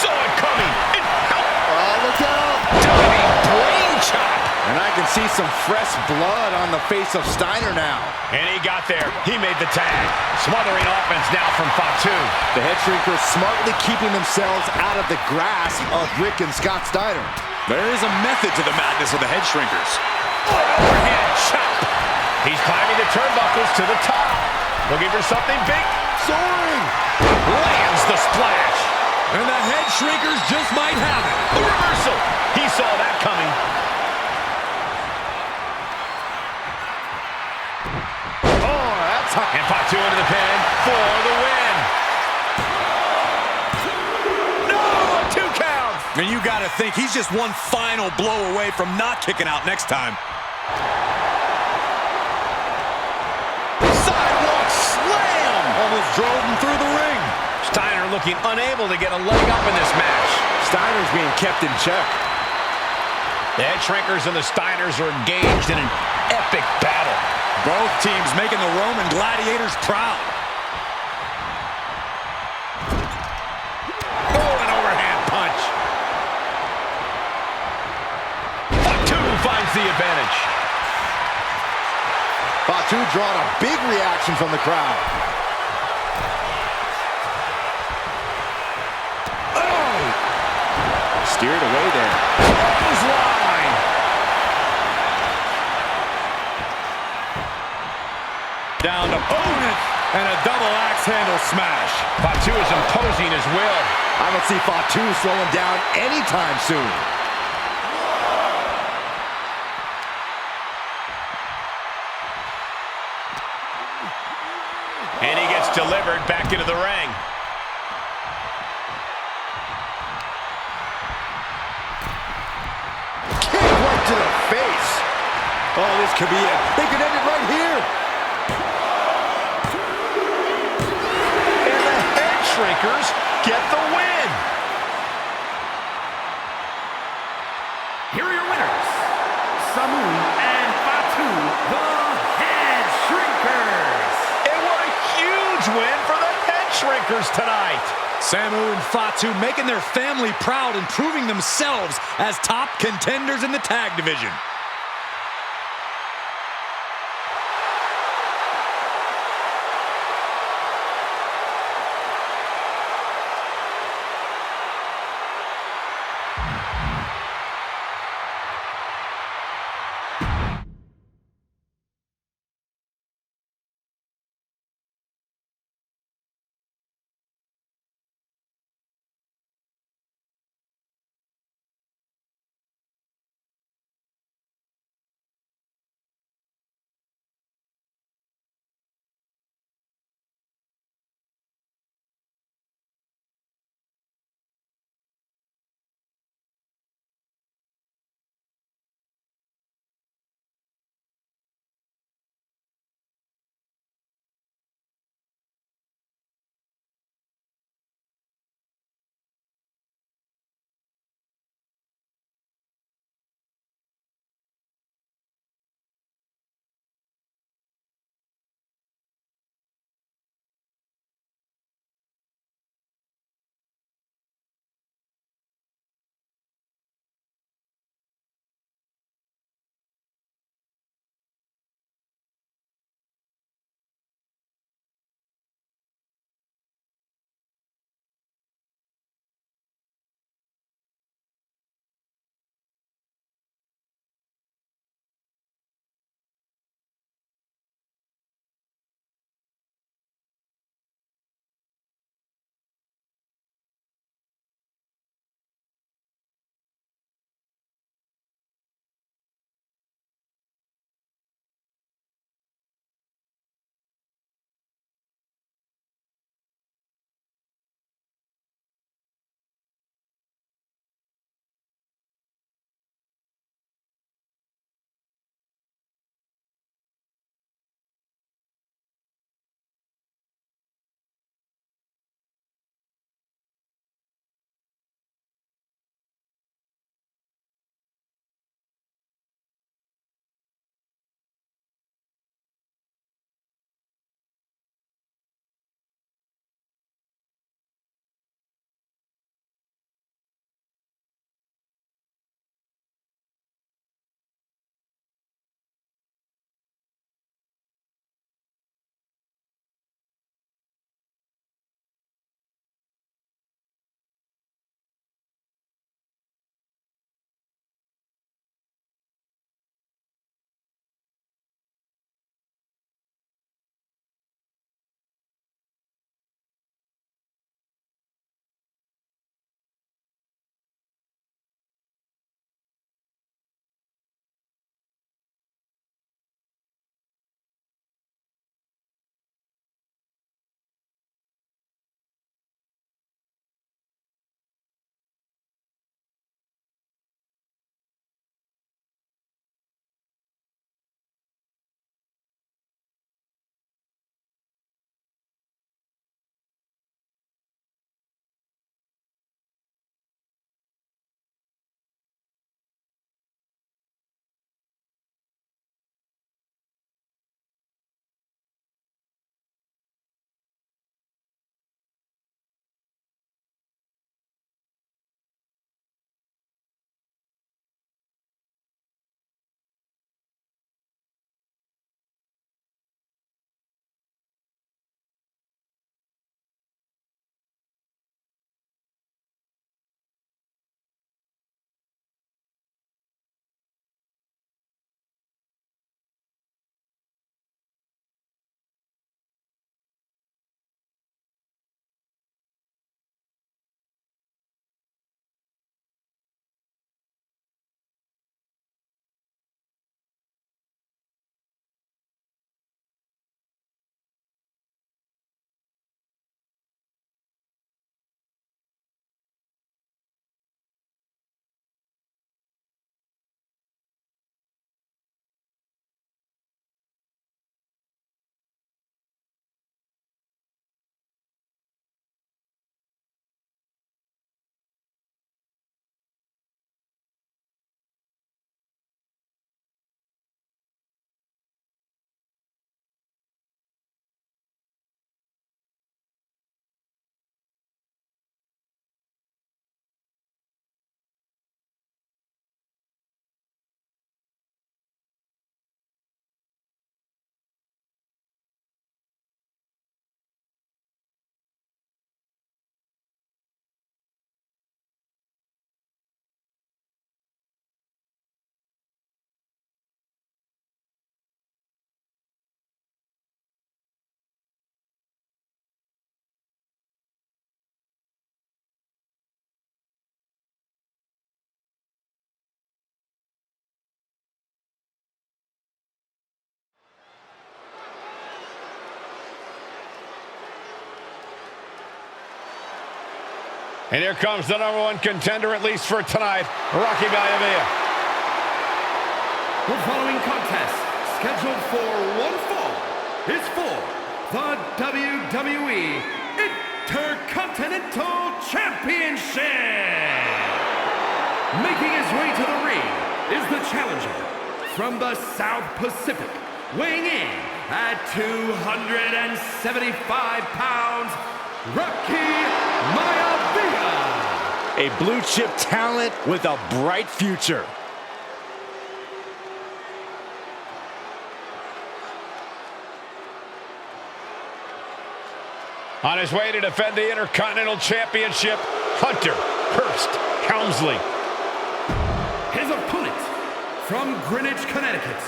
Saw it coming. Oh, look out. Diving brain chop. And I can see some fresh blood on the face of Steiner now. And he got there. He made the tag. Smothering offense now from Fatu. The head shrinkers smartly keeping themselves out of the grasp of Rick and Scott Steiner. There is a method to the madness of the head shrinkers. Overhead chop. He's climbing the turnbuckles to the top. Looking for something big. Soaring. Lands the splash. And the head shrinkers just might have it. A reversal. He saw that coming. Oh, that's hot. And Fatu into the pin for the win. No, a 2 count. And you got to think he's just one final blow away from not kicking out next time. Sidewalk slam. Almost drove him through the ring. Steiner looking unable to get a leg up in this match. Steiner's being kept in check. The head shrinkers and the Steiners are engaged in an epic battle. Both teams making the Roman gladiators proud. Oh, an overhand punch. Fatu finds the advantage. Fatu drawing a big reaction from the crowd. Oh! Steered away there. Clothesline. Down to opponent and a double axe handle smash. Fatu is imposing his will. I don't see Fatu slowing down anytime soon. And he gets delivered back into the ring. Kick right to the face. Oh, this could be it. They could end it right here. And the head shrinkers get the win. Here are your winners, Samu and Fatu, the Head Shrinkers. And what a huge win for the head shrinkers tonight. Samu and Fatu making their family proud and proving themselves as top contenders in the tag division. And here comes the #1 contender, at least for tonight, Rocky Maivia. The following contest, scheduled for one fall, is for the WWE Intercontinental Championship. Making his way to the ring is the challenger from the South Pacific, weighing in at 275 pounds, Rocky Maivia. A blue chip talent with a bright future. On his way to defend the Intercontinental Championship, Hunter Hearst Helmsley. His opponent from Greenwich, Connecticut,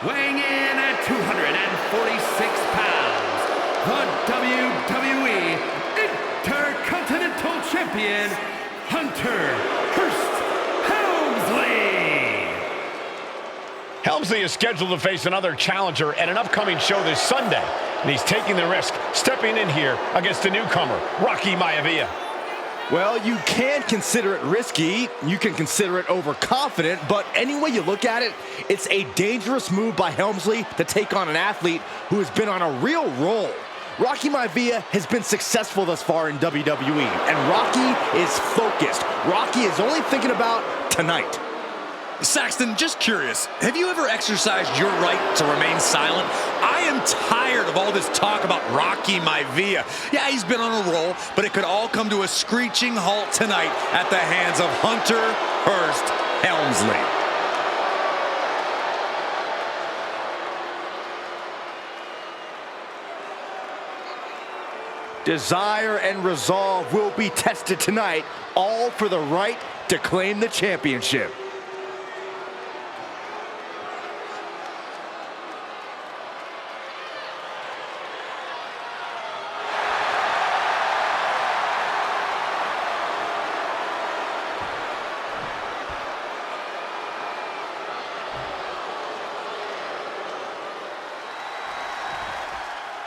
weighing in at 246 pounds, the WWE Intercontinental Champion, Hunter Hearst Helmsley. Helmsley is scheduled to face another challenger at an upcoming show this Sunday, and he's taking the risk, stepping in here against a newcomer, Rocky Maivia. Well, you can consider it risky, you can consider it overconfident, but any way you look at it, it's a dangerous move by Helmsley to take on an athlete who has been on a real roll. Rocky Maivia has been successful thus far in WWE, and Rocky is focused. Rocky is only thinking about tonight. Saxton, just curious, have you ever exercised your right to remain silent? I am tired of all this talk about Rocky Maivia. Yeah, he's been on a roll, but it could all come to a screeching halt tonight at the hands of Hunter Hearst Helmsley. Desire and resolve will be tested tonight, all for the right to claim the championship.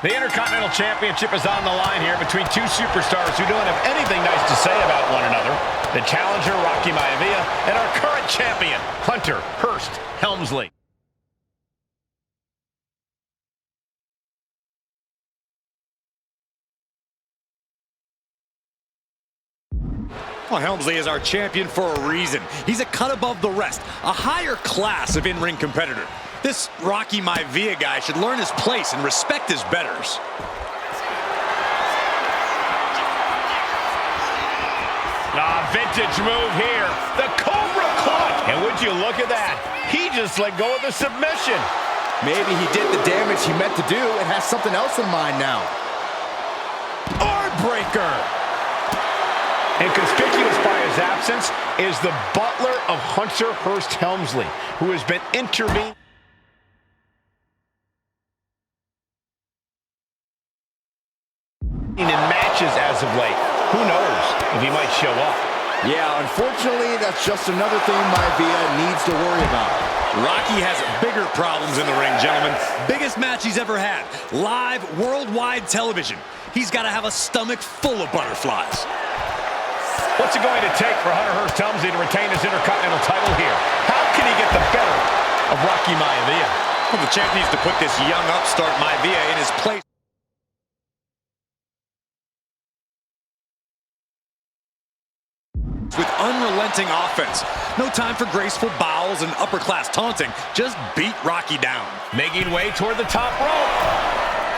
The Intercontinental Championship is on the line here between two superstars who don't have anything nice to say about one another. The challenger, Rocky Maivia, and our current champion, Hunter Hearst Helmsley. Well, Helmsley is our champion for a reason. He's a cut above the rest, a higher class of in-ring competitor. This Rocky Maivia guy should learn his place and respect his betters. Vintage move here. The Cobra Clutch. And would you look at that? He just let go of the submission. Maybe he did the damage he meant to do and has something else in mind now. Arm breaker. And conspicuous by his absence is the butler of Hunter Hearst Helmsley, who has been intervening in matches as of late. Who knows if he might show up? Yeah, unfortunately, that's just another thing Maivia needs to worry about. Rocky has bigger problems in the ring, gentlemen. Biggest match he's ever had. Live, worldwide television. He's got to have a stomach full of butterflies. What's it going to take for Hunter Hearst Helmsley to retain his Intercontinental title here? How can he get the better of Rocky Maivia? Well, the champ needs to put this young upstart Maivia in his place. With unrelenting offense. No time for graceful bows and upper-class taunting. Just beat Rocky down. Making way toward the top rope.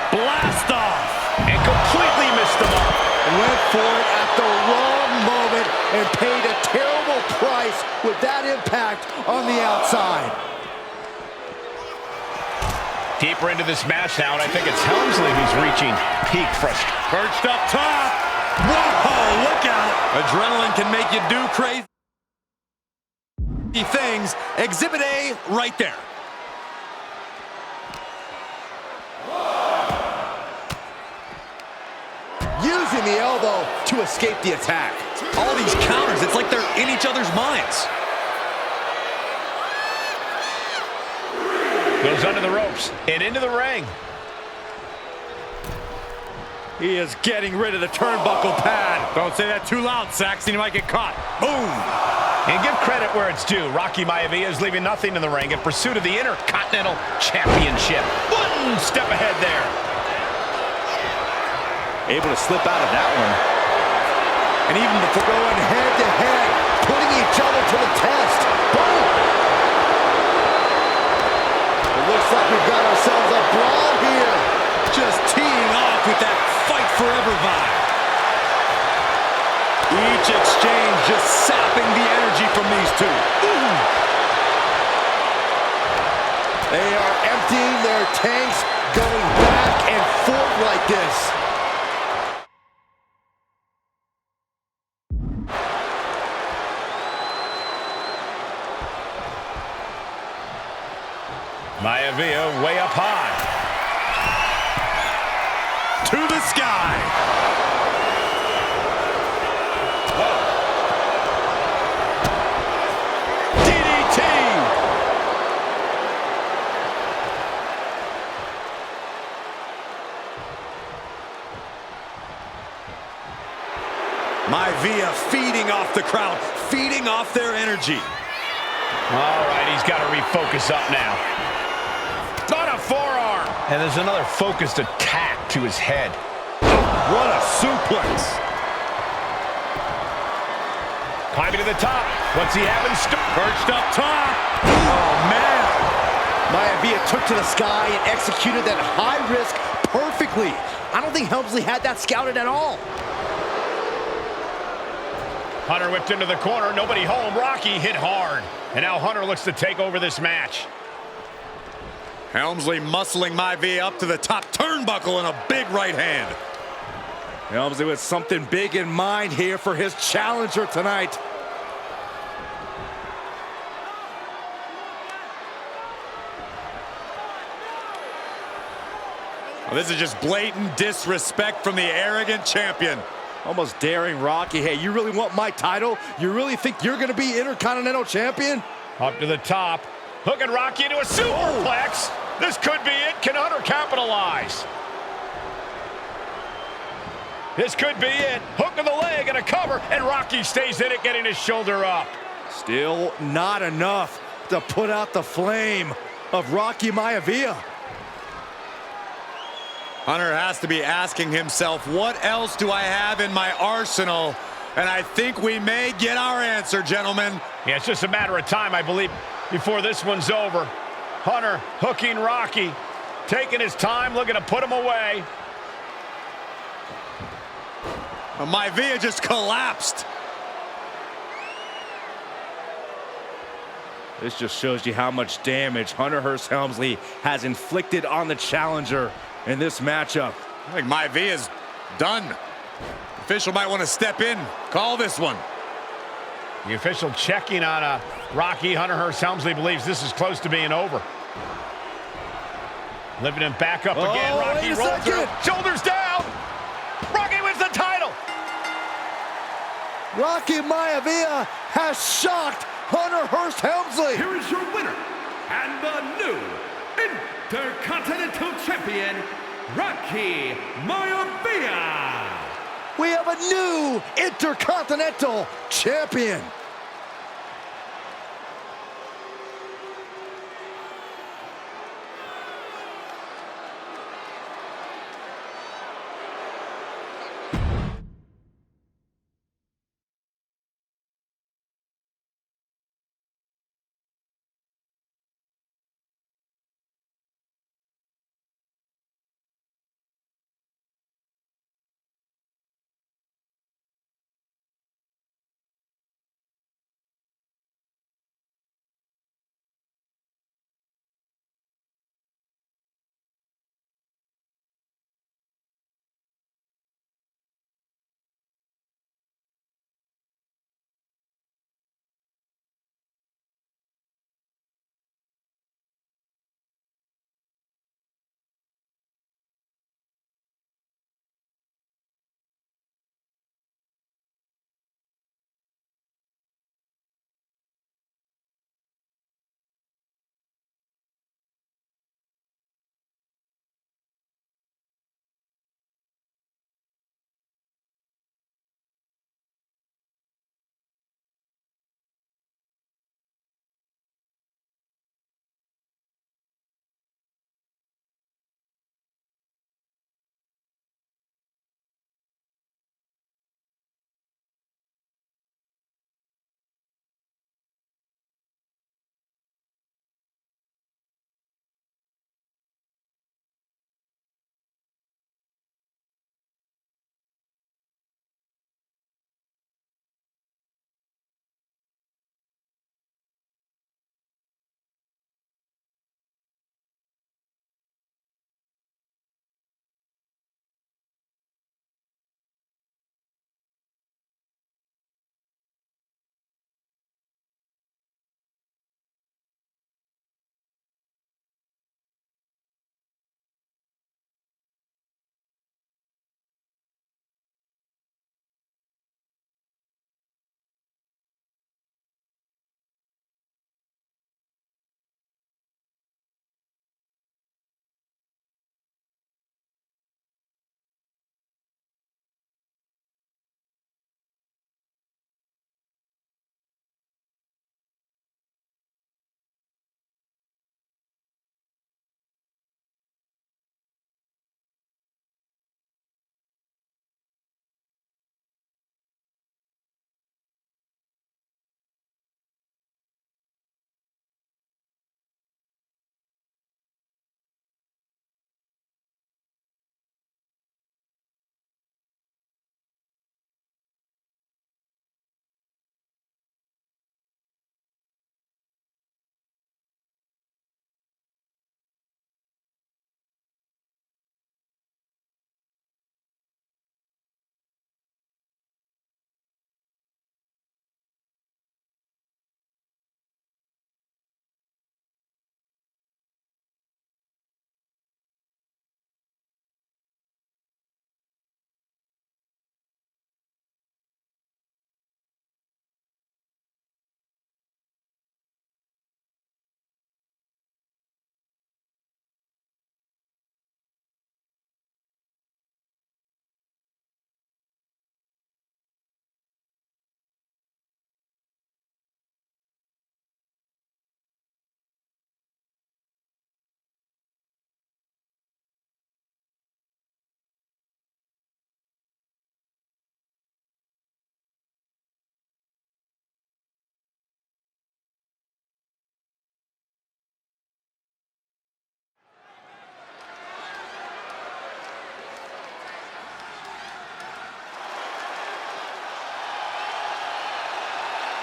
Blast off! And completely missed the mark. Went for it at the wrong moment and paid a terrible price with that impact on the outside. Deeper into this match now, and I think it's Helmsley who's reaching peak frustration. Perched up top. Whoa, look out. Adrenaline can make you do crazy things. Exhibit A right there. Using the elbow to escape the attack. All these counters, it's like they're in each other's minds. Goes under the ropes and into the ring. He is getting rid of the turnbuckle pad. Don't say that too loud, Saxton. You might get caught. Boom! And give credit where it's due. Rocky Maivia is leaving nothing in the ring in pursuit of the Intercontinental Championship. One step ahead there. Able to slip out of that one. And even before going head-to-head, putting each other to the test. Boom! It looks like we've got ourselves a brawl here. Just teeing off with that fight forever vibe. Each exchange just sapping the energy from these two. Ooh. They are emptying their tanks, going back and forth like this. Maivia way up high. To the sky. DDT. Maivia feeding off the crowd, feeding off their energy. All right, he's got to refocus up now. On a forearm. And there's another focused attack to his head. What a suplex. Climbing to the top. What's he having? Perched up top. Oh, man. Maivia took to the sky and executed that high risk perfectly. I don't think Helmsley had that scouted at all. Hunter whipped into the corner. Nobody home. Rocky hit hard. And now Hunter looks to take over this match. Helmsley muscling Maivia up to the top turnbuckle and a big right hand. Helmsley with something big in mind here for his challenger tonight. Well, this is just blatant disrespect from the arrogant champion. Almost daring Rocky. Hey, you really want my title? You really think you're going to be Intercontinental Champion? Up to the top. Hooking Rocky into a superplex. This could be it. Can Hunter capitalize? This could be it. Hook of the leg and a cover, and Rocky stays in it, getting his shoulder up. Still not enough to put out the flame of Rocky Maivia. Hunter has to be asking himself, what else do I have in my arsenal? And I think we may get our answer, gentlemen. Yeah, it's just a matter of time, I believe, before this one's over. Hunter hooking Rocky, taking his time, looking to put him away. Maivia just collapsed. This just shows you how much damage Hunter Hearst Helmsley has inflicted on the challenger in this matchup. I think Maivia's done. The official might want to step in, call this one. The official checking on Rocky. Hunter Hearst Helmsley believes this is close to being over. Lifting him back up again. Rocky rolls through. Shoulders down. Rocky wins the title. Rocky Maivia has shocked Hunter Hearst Helmsley. Here is your winner and the new Intercontinental Champion, Rocky Maivia. We have a new Intercontinental Champion.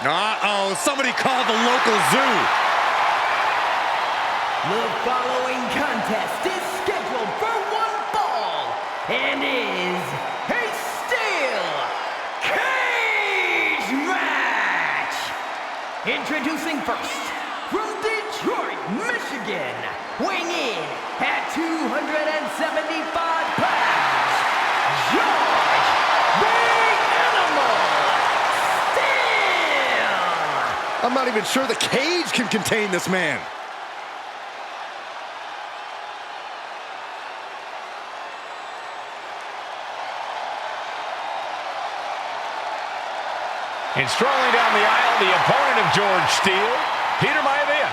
Uh-oh, somebody call the local zoo. The following contest is scheduled for one fall and is a steel cage match. Introducing first, from Detroit, Michigan, weighing in at 275 pounds, George the Animal Steel. I'm not even sure the cage can contain this man. And strolling down the aisle, the opponent of George Steele, Peter Maivia.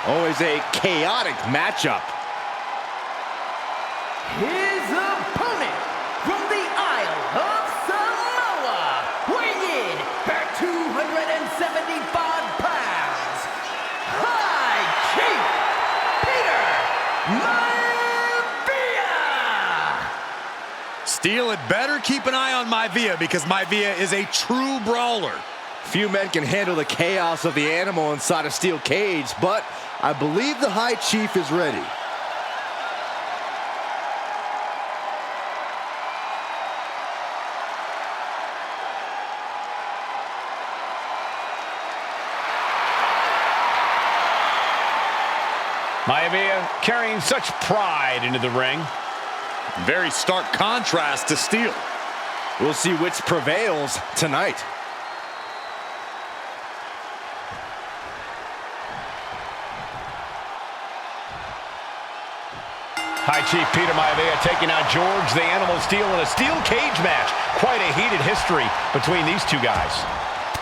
Always a chaotic matchup. His opponent from the Isle of Samoa, weighing in at 275 pounds, High Chief Peter Maivia. Steele had better keep an eye on Maivia because Maivia is a true brawler. Few men can handle the chaos of the animal inside a steel cage, but I believe the High Chief is ready. Maivia carrying such pride into the ring. Very stark contrast to Steele. We'll see which prevails tonight. High Chief Peter Maivia taking out George the Animal Steele in a steel cage match. Quite a heated history between these two guys.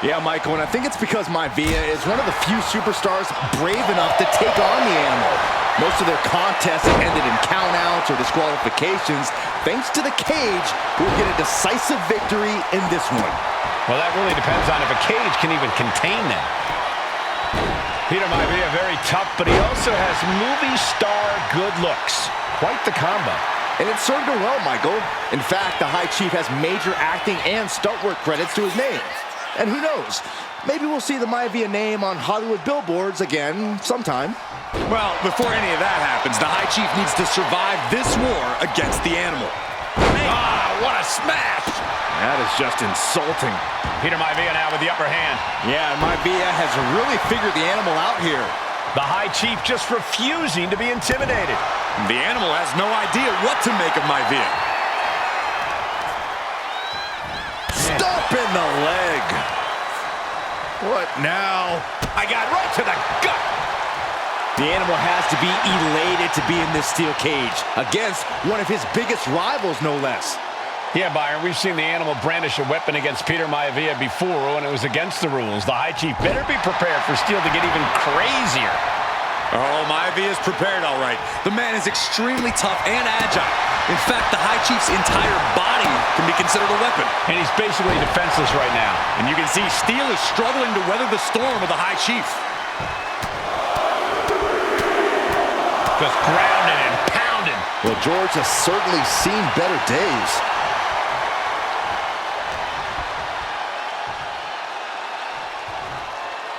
Yeah, Michael, and I think it's because Maivia is one of the few superstars brave enough to take on the animal. Most of their contests have ended in countouts or disqualifications. Thanks to the cage, we'll get a decisive victory in this one. Well, that really depends on if a cage can even contain them. Peter Maivia very tough, but he also has movie star good looks. Quite the combo. And it served him well, Michael. In fact, the High Chief has major acting and stunt work credits to his name. And who knows, maybe we'll see the Maivia name on Hollywood billboards again sometime. Well, before any of that happens, the High Chief needs to survive this war against the animal. Ah, what a smash! That is just insulting. Peter Maivia now with the upper hand. Yeah, Maivia has really figured the animal out here. The High Chief just refusing to be intimidated. The animal has no idea what to make of Maivia. Stop in the leg. What now? I got right to the gut. The animal has to be elated to be in this steel cage against one of his biggest rivals, no less. Yeah, Byron, we've seen the animal brandish a weapon against Peter Maivia before when it was against the rules. The High Chief better be prepared for Steele to get even crazier. Oh, Maivia is prepared, all right. The man is extremely tough and agile. In fact, the High Chief's entire body can be considered a weapon. And he's basically defenseless right now. And you can see Steele is struggling to weather the storm of the High Chief. Just grounded and pounded. Well, George has certainly seen better days.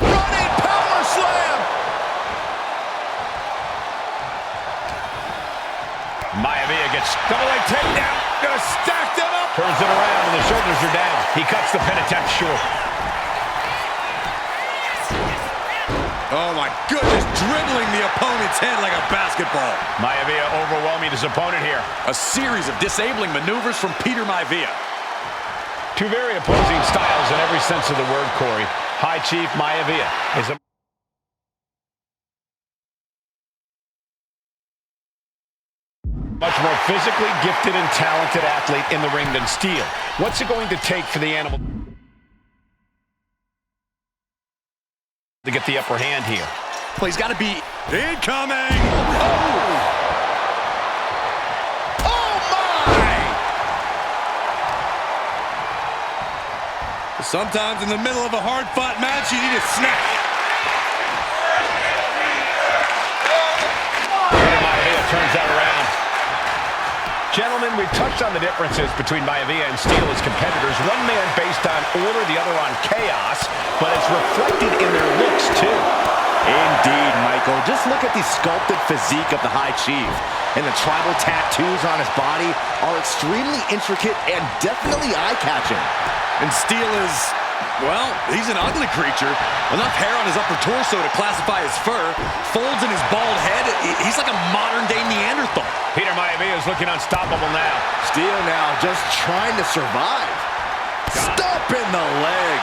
Running power slam! Maivia gets double leg takedown. Gonna stack them up. Turns it around and the shoulders are down. He cuts the pin attempt short. Oh my goodness, dribbling the opponent's head like a basketball. Maivia overwhelming his opponent here. A series of disabling maneuvers from Peter Maivia. Two very opposing styles in every sense of the word, Corey. High Chief Maivia is a much more physically gifted and talented athlete in the ring than Steele. What's it going to take for the animal to get the upper hand here? Well, he's got to be incoming. Oh my! Sometimes in the middle of a hard-fought match, you need a snack. Maivia turns that around. Gentlemen, we've touched on the differences between Maivia and Steele as competitors. One man based on order, the other on chaos, but it's reflected in their looks, too. Indeed, Michael. Just look at the sculpted physique of the High Chief. And the tribal tattoos on his body are extremely intricate and definitely eye-catching. And Steel is, well, he's an ugly creature. Enough hair on his upper torso to classify as fur. Folds in his bald head. He's like a modern-day Neanderthal. Peter Maivia is looking unstoppable now. Steel now just trying to survive. Stomp in the leg.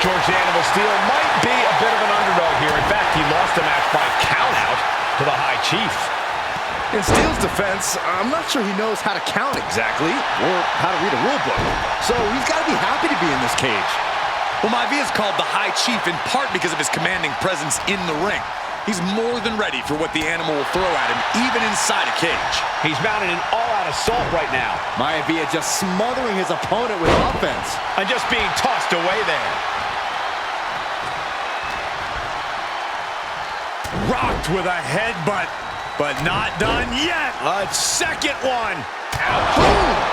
George the Animal Steel might be a bit of an underdog here. In fact, he lost the match by countout to the High Chief. In Steel's defense, I'm not sure he knows how to count exactly, or how to read a rule book. So he's got to be happy to be in this cage. Well, Maivia is called the High Chief in part because of his commanding presence in the ring. He's more than ready for what the Animal will throw at him, even inside a cage. He's mounting an all-out assault right now. Maivia just smothering his opponent with offense. And just being tossed away there. Rocked with a headbutt, but not done yet. A second one. Ouch. Boom.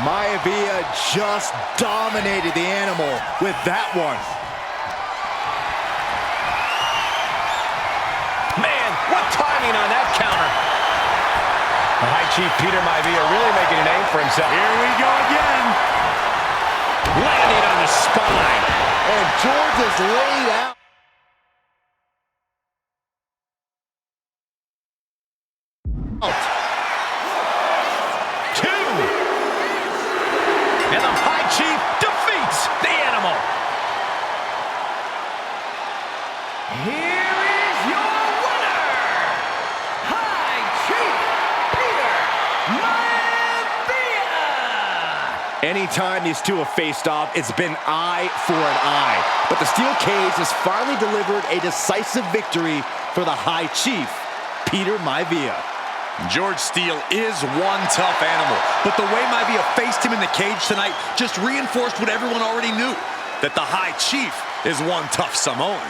Maivia just dominated the Animal with that one. Man, what timing on that counter. The High Chief Peter Maivia really making a name for himself. Here we go again. Landing on the spine. And George is laid out. And the High Chief defeats the Animal. Here is your winner, High Chief Peter Maivia. Anytime these two have faced off, it's been eye for an eye. But the steel cage has finally delivered a decisive victory for the High Chief, Peter Maivia. George Steele is one tough animal, but the way Maivia faced him in the cage tonight just reinforced what everyone already knew, that the High Chief is one tough Samoan.